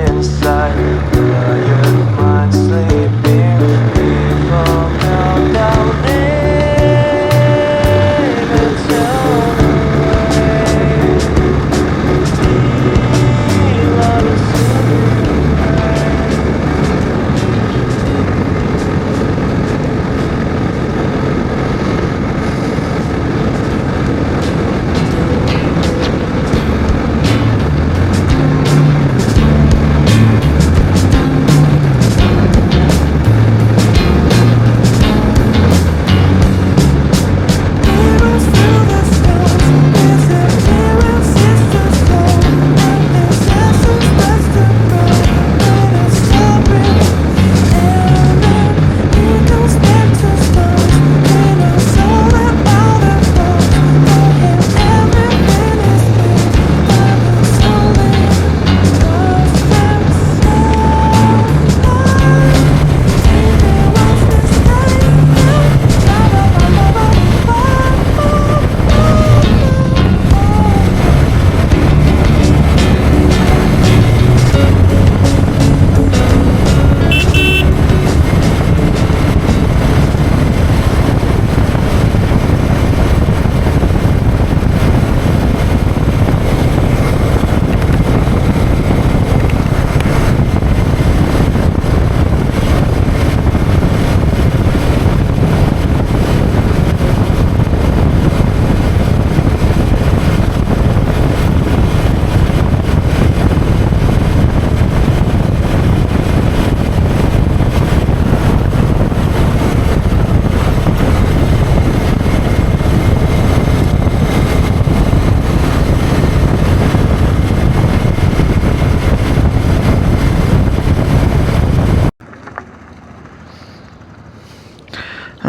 Inside, your mind sleeping.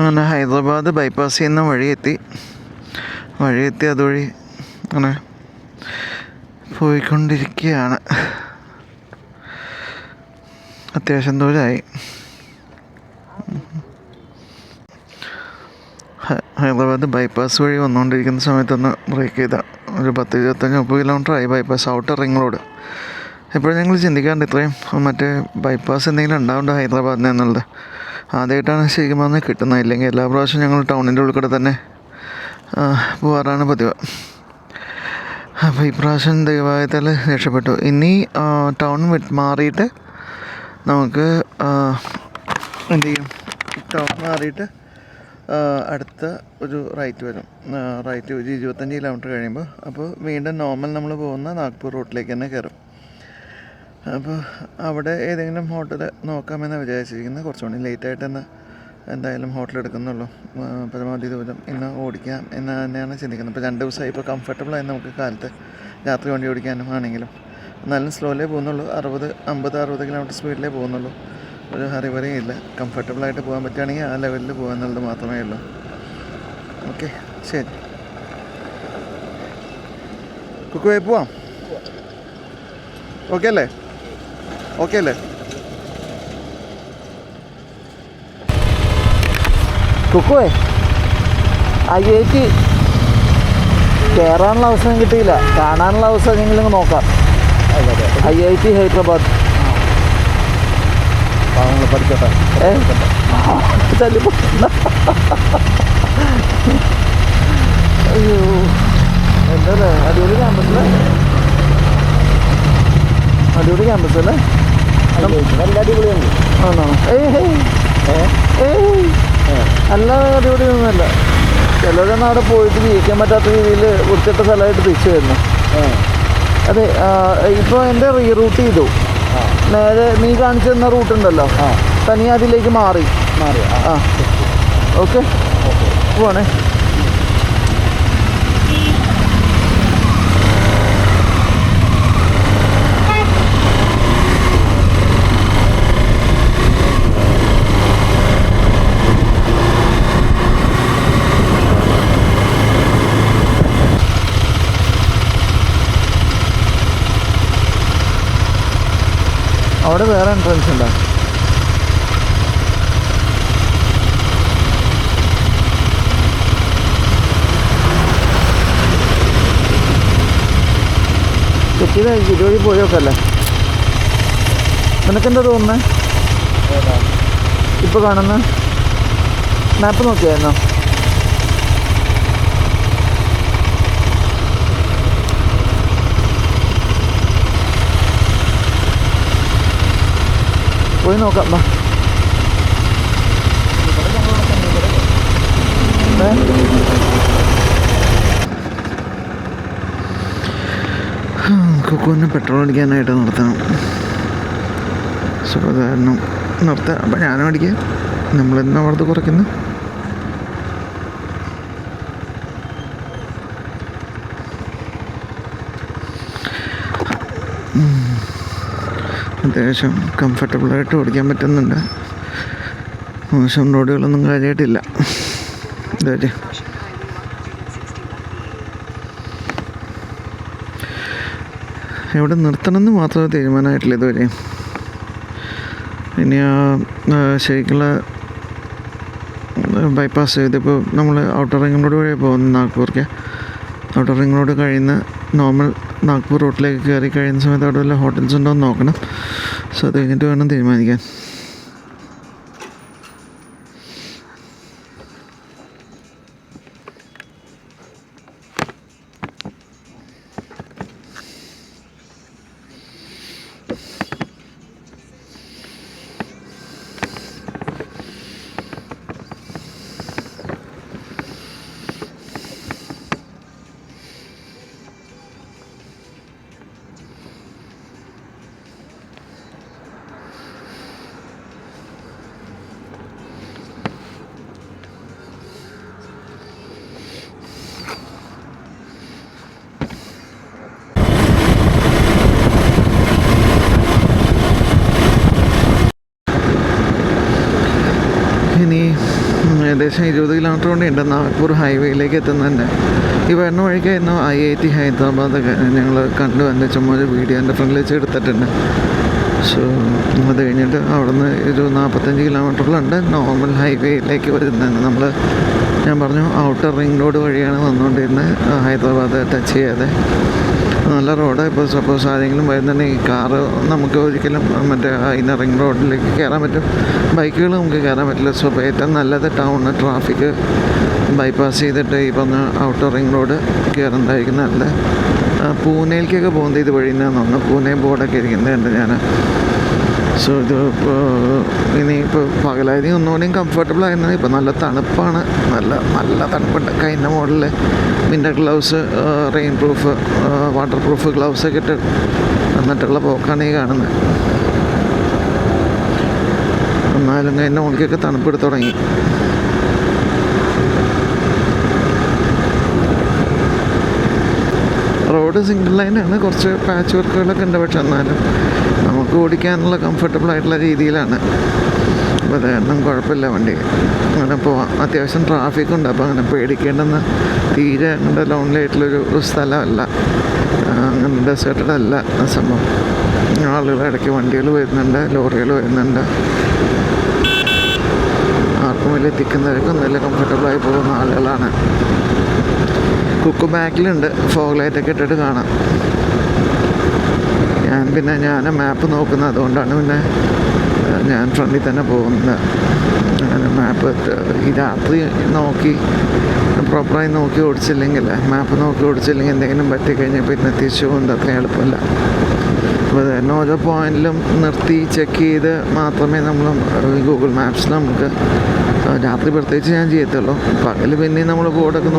അങ്ങനെ ഹൈദരാബാദ് ബൈപ്പാസ് ചെയ്യുന്ന വഴിയെത്തി അതുവഴി അങ്ങനെ പോയിക്കൊണ്ടിരിക്കുകയാണ്. അത്യാവശ്യം ദൂരമായി. ഹൈദരാബാദ് ബൈപ്പാസ് വഴി വന്നുകൊണ്ടിരിക്കുന്ന സമയത്തൊന്ന് ബ്രേക്ക് ചെയ്ത ഒരു 10-25-30 കിലോമീറ്ററായി ബൈപ്പാസ് ഔട്ടർ റിംഗ് റോഡ്. എപ്പോഴും ഞങ്ങൾ ചിന്തിക്കാറുണ്ട് ഇത്രയും മറ്റേ ബൈപ്പാസ് എന്തെങ്കിലും ഉണ്ടാവുന്നുണ്ടോ ഹൈദരാബാദിന് എന്നുള്ളത്. ആദ്യമായിട്ടാണ് ശരിക്കും പറഞ്ഞാൽ കിട്ടുന്നത്. ഇല്ലെങ്കിൽ എല്ലാ പ്രാവശ്യവും ഞങ്ങൾ ടൗണിൻ്റെ ഉള്ളിൽ കൂടെ തന്നെ പോകാറാണ് പതിവ്. അപ്പോൾ ഈ പ്രാവശ്യം ദൈവമായതാൽ രക്ഷപ്പെട്ടു. ഇനി ടൗൺ മാറിയിട്ട് നമുക്ക് എന്ത് ചെയ്യും, ടൗൺ മാറിയിട്ട് അടുത്ത ഒരു റൈറ്റ് വരും. റൈറ്റ് ഒരു 25 കിലോമീറ്റർ കഴിയുമ്പോൾ അപ്പോൾ വീണ്ടും നോർമൽ നമ്മൾ പോകുന്ന നാഗ്പൂർ റൂട്ടിലേക്ക് തന്നെ കയറും. അപ്പോൾ അവിടെ ഏതെങ്കിലും ഹോട്ടൽ നോക്കാമെന്ന് വിചാരിച്ചിരിക്കുന്നത്. കുറച്ചുകൂടി ലേറ്റായിട്ട് തന്നെ എന്തായാലും ഹോട്ടൽ എടുക്കുന്നുള്ളൂ. പരമാവധി ദൂരം ഇന്ന് ഓടിക്കാം എന്ന് തന്നെയാണ് ചിന്തിക്കുന്നത്. ഇപ്പോൾ 2 ദിവസമായി ഇപ്പോൾ കംഫർട്ടബിളായി നമുക്ക് കാലത്ത് രാത്രി വണ്ടി ഓടിക്കാനും ആണെങ്കിലും. എന്നാലും സ്ലോയിലേ പോകുന്നുള്ളൂ. 50-60 കിലോമീറ്റർ സ്പീഡിലേ പോകുന്നുള്ളൂ. ഒരു ഹറിവറിയും ഇല്ല. കംഫർട്ടബിളായിട്ട് പോകാൻ പറ്റുകയാണെങ്കിൽ ആ ലെവലിൽ പോകുക എന്നുള്ളത് മാത്രമേ ഉള്ളൂ. ഓക്കെ, ശരി. കുക്കുവേ പോവാം. ഓക്കെ അല്ലേ? ഓക്കെ അല്ലേ? കുക്കുവേ, IIT കയറാനുള്ള അവസരം കിട്ടിയില്ല. കാണാനുള്ള അവസരം ഞങ്ങളിങ്ങ് നോക്കാം. IIT ഹൈദരാബാദ് പഠിക്കട്ടെ. അയ്യോ, എന്താ അടിപൊളി ക്യാമ്പസ് അല്ലേ? നല്ല അടിപൊളിയാണ്. ആണോ? നല്ല അടിപൊളിയൊന്നുമല്ല. ചിലരൊന്നും അവിടെ പോയിട്ട് ജീവിക്കാൻ പറ്റാത്ത രീതിയിൽ വൃത്തിയിട്ട സ്ഥലമായിട്ട് തിരിച്ചു വരുന്നു. അതെ, ഇപ്പോൾ എൻ്റെ റീറൂട്ട് ചെയ്തു. നേരെ നീ കാണിച്ചു തന്ന റൂട്ടുണ്ടല്ലോ, തനി അതിലേക്ക് മാറി. ഓക്കെ, പോവാണേ. അവിടെ വേറെ എൻട്രൻസ് ഉണ്ടോ? തെറ്റിയതായിരിക്കും. ഇതുവഴി പോയോക്കല്ലേ? നിനക്കെന്താ തോന്നുന്നത്? ഇപ്പോൾ കാണുന്ന മാപ്പ് നോക്കിയായിരുന്നോ? പോയി നോക്കാം. കുക്കുവിന് പെട്രോൾ അടിക്കാനായിട്ട് നിർത്തണം. സുഖകാരണം നിർത്താം. അപ്പം ഞാനും അടിക്കാം. നമ്മളെന്താ അവിടുത്തെ കുറയ്ക്കുന്നു? അത്യാവശ്യം കംഫർട്ടബിളായിട്ട് ഓടിക്കാൻ പറ്റുന്നുണ്ട്. മോശം റോഡുകളൊന്നും കാര്യമായിട്ടില്ല. ഇതുവരെ എവിടെ നിർത്തണമെന്ന് മാത്രമേ തീരുമാനമായിട്ടില്ല ഇതുവരെ. ഇനി ശരിക്കുള്ള ബൈപ്പാസ് ഇതിപ്പോൾ നമ്മൾ ഔട്ടർ റിംഗ് റോഡ് വഴി പോകുന്ന നാഗ്പൂർക്ക്. ഔട്ടർ റിംഗ് റോഡ് കഴിയുന്ന നോർമൽ നാഗ്പൂർ റൂട്ടിലേക്ക് കയറി കഴിയുന്ന സമയത്ത് അവിടെ വല്ല ഹോട്ടൽസ് ഉണ്ടോ എന്ന് നോക്കണം. സോ അത് കഴിഞ്ഞിട്ട് വേണം തീരുമാനിക്കാൻ. ഏകദേശം 20 കിലോമീറ്റർ കൊണ്ട് ഉണ്ട് നാഗ്പൂർ ഹൈവേയിലേക്ക് എത്തുന്നുണ്ട്. ഈ വരുന്ന വഴിക്കായിരുന്നു IIT ഹൈദരാബാദൊക്കെ ഞങ്ങൾ കണ്ടു. എൻ്റെ ചുമ്മാ ഒരു വീഡിയോ എൻ്റെ ഫ്രണ്ടിൽ വെച്ച് എടുത്തിട്ടുണ്ട്. സോ അത് കഴിഞ്ഞിട്ട് അവിടെ നിന്ന് ഒരു 45 കിലോമീറ്ററിലുണ്ട് നോർമൽ ഹൈവേയിലേക്ക് വരുന്നത്. ഞാൻ പറഞ്ഞു ഔട്ടർ റിംഗ് റോഡ് വഴിയാണ് വന്നുകൊണ്ടിരുന്നത്, ഹൈദരാബാദ് ടച്ച് ചെയ്യാതെ. നല്ല റോഡാണ്. ഇപ്പോൾ സപ്പോസ് ആരെങ്കിലും വരുന്നുണ്ടെങ്കിൽ കാറ് നമുക്ക് ഒരിക്കലും മറ്റേ ഇന്നർ റിംഗ് റോഡിലേക്ക് കയറാൻ പറ്റും, ബൈക്കുകൾ നമുക്ക് കയറാൻ പറ്റില്ല. സോ ഏറ്റവും നല്ലത് ടൗണ് ട്രാഫിക് ബൈപ്പാസ് ചെയ്തിട്ട് ഈ പറഞ്ഞ ഔട്ടർ റിംഗ് റോഡ് കയറുന്നതായിരിക്കും നല്ലത്. പൂനെയിലേക്കൊക്കെ പോകുന്നത് ഇത് വഴി തന്നെയാണെന്ന് തോന്നുന്നു. പൂനെ ബോർഡൊക്കെ ഇരിക്കുന്നുണ്ട് ഞാൻ. സോ ഇത് ഇനിയിപ്പോൾ പകലായിരിക്കും ഒന്നുകൂടിയും കംഫർട്ടബിൾ ആയിരുന്നത്. ഇപ്പോൾ നല്ല തണുപ്പാണ്, നല്ല തണുപ്പുണ്ട്. കഴിഞ്ഞ മോഡലിൽ winter gloves, rainproof, waterproof ഗ്ലൗസൊക്കെ ഇട്ട് എന്നിട്ടുള്ള പോക്കാണ് ഈ കാണുന്നത്. എന്നാലും കഴിഞ്ഞ മോളിക്കൊക്കെ തണുപ്പെടുത്ത് തുടങ്ങി. റോഡ് സിംഗിൾ ലൈനാണ്, കുറച്ച് പാച്ച് വർക്കുകളൊക്കെ ഉണ്ട്. പക്ഷെ എന്നാലും നമുക്ക് ഓടിക്കാനുള്ള കംഫർട്ടബിൾ ആയിട്ടുള്ള രീതിയിലാണ്. അപ്പോൾ അത് കാരണം കുഴപ്പമില്ല, വണ്ടി അങ്ങനെ പോവാം. അത്യാവശ്യം ട്രാഫിക്കുണ്ട്, അപ്പോൾ അങ്ങനെ പേടിക്കേണ്ടെന്ന് തീരെ അങ്ങോട്ട് ലോൺലി ആയിട്ടുള്ളൊരു സ്ഥലമല്ല, അങ്ങനെ ഡെസേർട്ടഡ് അല്ല ആ സംഭവം. ആളുകൾ ഇടയ്ക്ക് വണ്ടികൾ വരുന്നുണ്ട്, ലോറികൾ വരുന്നുണ്ട്. ആർക്കും വലിയ തിക്കുന്നവർക്കും നല്ല കംഫർട്ടബിളായി പോകുന്ന ആളുകളാണ്. കുക്ക് ബാക്കിലുണ്ട്, ഫോഗ് ലൈറ്റൊക്കെ ഇട്ടിട്ട് കാണാം. ഞാൻ മാപ്പ് നോക്കുന്നത്, അതുകൊണ്ടാണ് പിന്നെ ഞാൻ ഫ്രണ്ടിൽ തന്നെ പോകുന്നത്. അങ്ങനെ മാപ്പ് ഈ രാത്രി നോക്കി പ്രോപ്പറായി നോക്കി ഓടിച്ചില്ലെങ്കിൽ, മാപ്പ് നോക്കി ഓടിച്ചില്ലെങ്കിൽ എന്തെങ്കിലും പറ്റിക്കഴിഞ്ഞാൽ പിന്നെ തിരിച്ചു പോകുന്നത് അത്ര എളുപ്പമില്ല. അപ്പോൾ തന്നെ ഓരോ പോയിന്റിലും നിർത്തി ചെക്ക് ചെയ്ത് മാത്രമേ നമ്മൾ ഗൂഗിൾ മാപ്സ് നമുക്ക് രാത്രി പ്രത്യേകിച്ച് ഞാൻ ചെയ്യത്തുള്ളൂ. പകൽ പിന്നെ നമ്മൾ ബോർഡൊക്കെ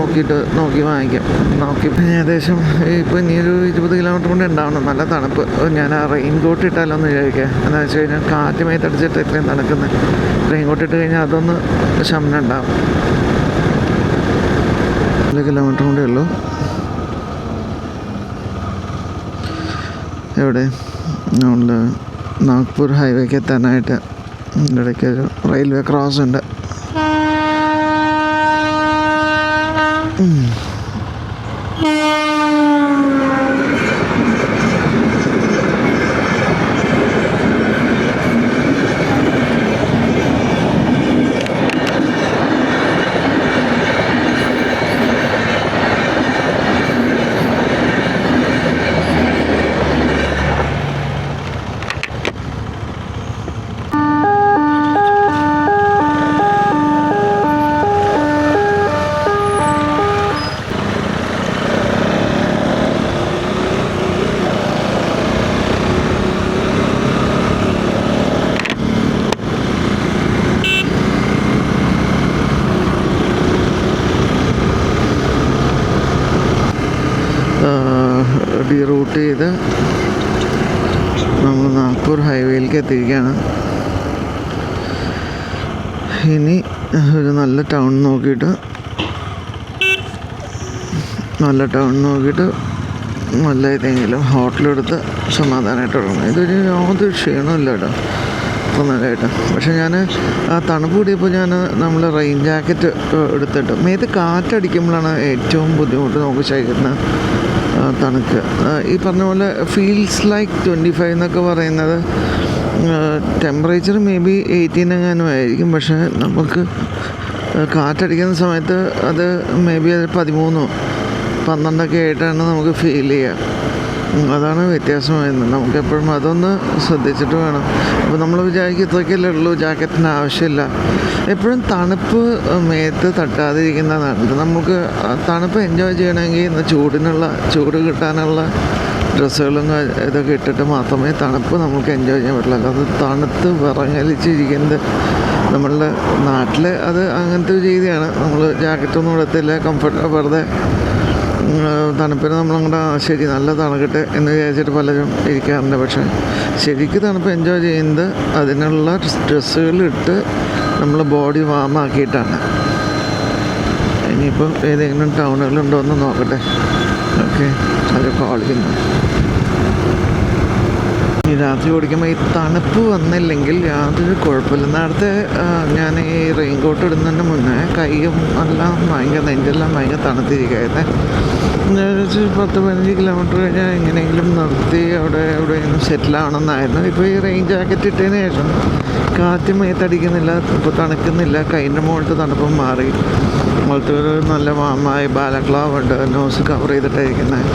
നോക്കി വാങ്ങിക്കാം. നോക്കി ഏകദേശം ഇപ്പോൾ ഇനിയൊരു 20 കിലോമീറ്റർ കൊണ്ട് ഉണ്ടാവണം. നല്ല തണുപ്പ്. ഞാൻ ആ റെയിൻ കോട്ട് ഇട്ടാലോ എന്ന് വിചാരിക്കുക. എന്താണെന്ന് വെച്ച് കഴിഞ്ഞാൽ കാറ്റ് മേത്തടിച്ചിട്ട് ഇത്രയും തണുക്കുന്നത്. റെയിൻ കോട്ട് ഇട്ട് കഴിഞ്ഞാൽ അതൊന്ന് ശമനം ഉണ്ടാവും. 4 കിലോമീറ്റർ കൊണ്ടേ ഉള്ളൂ. എവിടെ നമ്മൾ നാഗ്പൂർ ഹൈവേക്ക് എത്താനായിട്ട് ഇടയ്ക്കൊരു റെയിൽവേ ക്രോസ് ഉണ്ട്. റൂട്ട് ചെയ്ത് നമ്മൾ നാഗ്പൂർ ഹൈവേയിലേക്ക് എത്തിയിരിക്കുകയാണ്. ഇനി ഒരു നല്ല ടൗൺ നോക്കിയിട്ട് നല്ല ഏതെങ്കിലും ഹോട്ടലെടുത്ത് സമാധാനമായിട്ട് തുടങ്ങണം. ഇതൊരു യാതൊരു ക്ഷീണമില്ല കേട്ടോ, അപ്പോൾ നല്ലതായിട്ട്. പക്ഷേ ഞാൻ ആ തണുപ്പ് കൂടിയപ്പോൾ നമ്മൾ റെയിൻ ജാക്കറ്റ് എടുത്തിട്ട് മേത്ത് കാറ്റടിക്കുമ്പോഴാണ് ഏറ്റവും ബുദ്ധിമുട്ട് നമുക്ക് ശരീരത്തിന് തണുക്ക്. ഈ പറഞ്ഞ പോലെ ഫീൽസ് ലൈക്ക് 25 എന്നൊക്കെ പറയുന്നത് ടെമ്പറേച്ചർ മേ ബി 18 എങ്ങാനും ആയിരിക്കും. പക്ഷേ നമുക്ക് കാറ്റടിക്കുന്ന സമയത്ത് അത് മേ ബി 13, 12 ആയിട്ടാണ് നമുക്ക് ഫീൽ ചെയ്യുക. അതാണ് വ്യത്യാസം വരുന്നത്. നമുക്കെപ്പോഴും അതൊന്ന് ശ്രദ്ധിച്ചിട്ട് വേണം. അപ്പോൾ നമ്മൾ വിചാരിക്കും ഇത്രയ്ക്കല്ലേ ഉള്ളൂ, ജാക്കറ്റിന് ആവശ്യമില്ല. എപ്പോഴും തണുപ്പ് മേത്ത് തട്ടാതിരിക്കുന്നതാണ്. നമുക്ക് തണുപ്പ് എൻജോയ് ചെയ്യണമെങ്കിൽ ചൂട് കിട്ടാനുള്ള ഡ്രസ്സുകളും ഇതൊക്കെ ഇട്ടിട്ട് മാത്രമേ തണുപ്പ് നമുക്ക് എൻജോയ് ചെയ്യാൻ പറ്റുള്ളൂ. അല്ലാതെ തണുത്ത് വിറങ്ങലിച്ചിരിക്കുന്നത് നമ്മളുടെ നാട്ടിൽ അത് അങ്ങനത്തെ ഒരു രീതിയാണ്. നമ്മൾ ജാക്കറ്റൊന്നും ഇടത്തില്ല, കംഫർട്ട് വെറുതെ തണുപ്പിന് നമ്മളങ്ങോട്ട് ശരി നല്ല തണുക്കട്ടെ എന്ന് വിചാരിച്ചിട്ട് പലരും ഇരിക്കാറുണ്ട്. പക്ഷേ ശരിക്കും തണുപ്പ് എൻജോയ് ചെയ്യുന്നത് അതിനുള്ള ഡ്രസ്സുകളിട്ട് നമ്മൾ ബോഡി വാമാക്കിയിട്ടാണ്. ഇനിയിപ്പോൾ ഏതെങ്കിലും ടൗണുകളുണ്ടോ എന്ന് നോക്കട്ടെ. ഓക്കെ, അത് കോൾ ചെയ്യുന്നു. രാത്രി ഓടിക്കുമ്പോൾ ഈ തണുപ്പ് വന്നില്ലെങ്കിൽ യാതൊരു കുഴപ്പമില്ല. നേരത്തെ ഞാൻ ഈ റെയിൻ കോട്ട് ഇടുന്നതിന് മുന്നേ കൈയും എല്ലാം ഭയങ്കര നെഞ്ചെല്ലാം ഭയങ്കര തണുത്തിരിക്കുകയായിരുന്നേ. ഞാനൊരു 10-15 കിലോമീറ്റർ കഴിഞ്ഞാൽ എങ്ങനെയെങ്കിലും നിർത്തി അവിടെ എവിടെയെങ്കിലും സെറ്റിലാവണമെന്നായിരുന്നു. ഇപ്പോൾ ഈ റെയിൻ ജാക്കറ്റ് ഇട്ടതിന് ശേഷം കാറ്റ് മേത്തടിക്കുന്നില്ല, ഇപ്പോൾ തണുക്കുന്നില്ല, കൈൻ്റെ മുകളിലത്തെ തണുപ്പും മാറി. മുകളിലത്തെ ഒരു നല്ല വാമായി ബാലക്ലാവ് ഉണ്ട്, നോസ് കവർ ചെയ്തിട്ടായിരിക്കുന്നത്.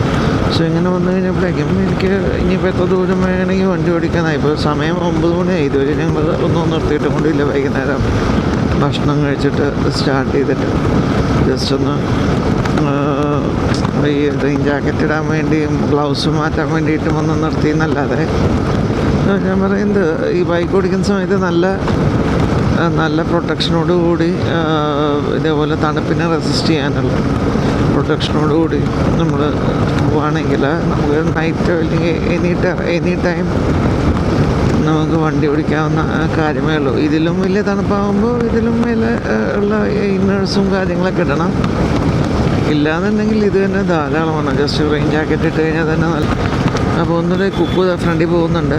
സോ ഇങ്ങനെ വന്നു കഴിഞ്ഞപ്പോഴേക്കും എനിക്ക് ഇനിയിപ്പോൾ എത്ര ദൂരം വേണമെങ്കിൽ വണ്ടി ഓടിക്കാനായി. ഇപ്പോൾ സമയം 9 മണിയായി. ഇതുവരെ ഞങ്ങൾ ഒന്നും നിർത്തിയിട്ട് കൊണ്ടില്ല. വൈകുന്നേരം ഭക്ഷണം കഴിച്ചിട്ട് സ്റ്റാർട്ട് ചെയ്തിട്ട് ജസ്റ്റ് ഒന്ന് ഈ റെയിൻ ജാക്കറ്റ് ഇടാൻ വേണ്ടിയും ഗ്ലൗസ് മാറ്റാൻ വേണ്ടിയിട്ടും ഒന്ന് നിർത്തി എന്നല്ലാതെ ഞാൻ പറയുന്നത് ഈ ബൈക്ക് ഓടിക്കുന്ന സമയത്ത് നല്ല പ്രൊട്ടക്ഷനോട് കൂടി ഇതേപോലെ തണുപ്പിനെ റെസിസ്റ്റ് ചെയ്യാനുള്ള പ്രൊട്ടക്ഷനോട് കൂടി നമ്മൾ പോവുകയാണെങ്കിൽ നമുക്ക് നൈറ്റോ അല്ലെങ്കിൽ എനി ടൈം നമുക്ക് വണ്ടി ഓടിക്കാവുന്ന കാര്യമേ ഉള്ളൂ. ഇതിലും വലിയ തണുപ്പാകുമ്പോൾ ഇതിലും വലിയ ഉള്ള ഇന്നേഴ്സും കാര്യങ്ങളൊക്കെ ഇടണം. ഇല്ലാന്നുണ്ടെങ്കിൽ ഇത് തന്നെ ധാരാളമാണ്. ജസ്റ്റ് റെയിൻ ജാക്കറ്റ് ഇട്ട് കഴിഞ്ഞാൽ തന്നെ നല്ല. അപ്പോൾ ഒന്നൊരു കുക്ക് ഫ്രണ്ടിൽ പോകുന്നുണ്ട്.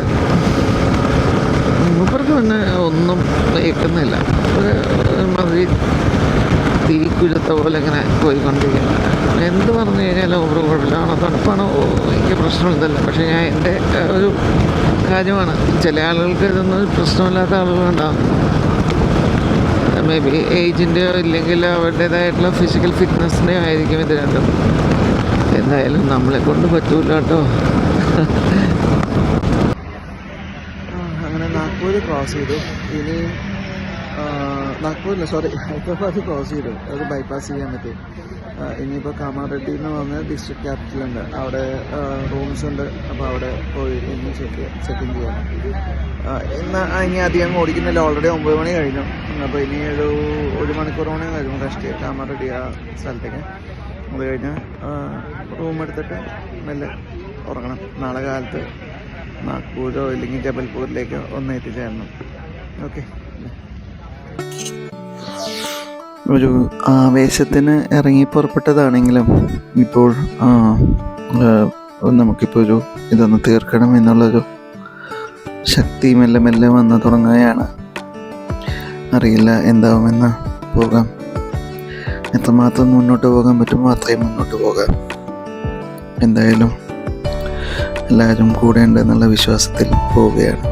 മൂപ്പർക്ക് പിന്നെ ഒന്നും കേൾക്കുന്നില്ല. ഒരു മാതിരി തീക്കുരുത്ത പോലെ ഇങ്ങനെ പോയിക്കൊണ്ടിരിക്കുന്നു. എന്ത് പറഞ്ഞു കഴിഞ്ഞാലും ഓവർ കുഴപ്പമില്ലാണോ തണുപ്പാണോ എനിക്ക് പ്രശ്നമില്ല. പക്ഷേ ഞാൻ എൻ്റെ ഒരു കാര്യമാണ്. ചില ആളുകൾക്ക് ഇതൊന്നും പ്രശ്നമില്ലാത്ത ആളുകളുണ്ടാകും. മേ ബി ഏജിൻ്റെയോ ഇല്ലെങ്കിൽ അവരുടേതായിട്ടുള്ള ഫിസിക്കൽ ഫിറ്റ്നസ്സിൻ്റെയോ ആയിരിക്കും ഇത് രണ്ടും. എന്തായാലും നമ്മളെ കൊണ്ട് പറ്റൂല കേട്ടോ. അങ്ങനെ നാഗ്പൂർ ക്രോസ് ചെയ്തു. ഇനി നാഗ്പൂരില്ല, സോറി, ഹൈദരാബാദ് ക്രോസ് ചെയ്തു. അത് ബൈപ്പാസ് ചെയ്യാൻ പറ്റും. ഇനിയിപ്പോൾ കാമാറെഡ്ഡി എന്ന് പറഞ്ഞ ഡിസ്ട്രിക്ട് ക്യാപിറ്റലുണ്ട്, അവിടെ റൂംസ് ഉണ്ട്. അപ്പോൾ അവിടെ പോയി ഇനി ചെക്ക് ഇൻ ചെയ്യാം. ഇനി അധികം ഓടിക്കുന്നില്ല. ഓൾറെഡി 9 മണി കഴിഞ്ഞു. അപ്പോൾ ഇനി ഒരു മണിക്കൂർ മണി കഴിഞ്ഞു റെസ്റ്റ് കാമാറെഡ്ഡി ആ സ്ഥലത്തേക്ക്. അത് കഴിഞ്ഞ് റൂം എടുത്തിട്ട് മെല്ലെ ഉറങ്ങണം. നാളെ കാലത്ത് നാഗ്പൂരോ ഇല്ലെങ്കിൽ ജബൽപൂരിലേക്കോ ഒന്ന് എത്തിച്ചേരണം. ഓക്കെ. ഒരു ആവേശത്തിന് ഇറങ്ങി പുറപ്പെട്ടതാണെങ്കിലും ഇപ്പോൾ നമുക്കിപ്പോൾ ഇതൊന്ന് തീർക്കണം എന്നുള്ളൊരു ശക്തി മെല്ലെ മെല്ലെ വന്ന് തുടങ്ങുകയാണ്. അറിയില്ല എന്താവുമെന്ന്. പോകാം. എത്രമാത്രം മുന്നോട്ട് പോകാൻ പറ്റുമോ അത്രയും മുന്നോട്ട് പോകാം. എന്തായാലും എല്ലാവരും കൂടെ ഉണ്ട് എന്നുള്ള വിശ്വാസത്തിൽ പോവുകയാണ്.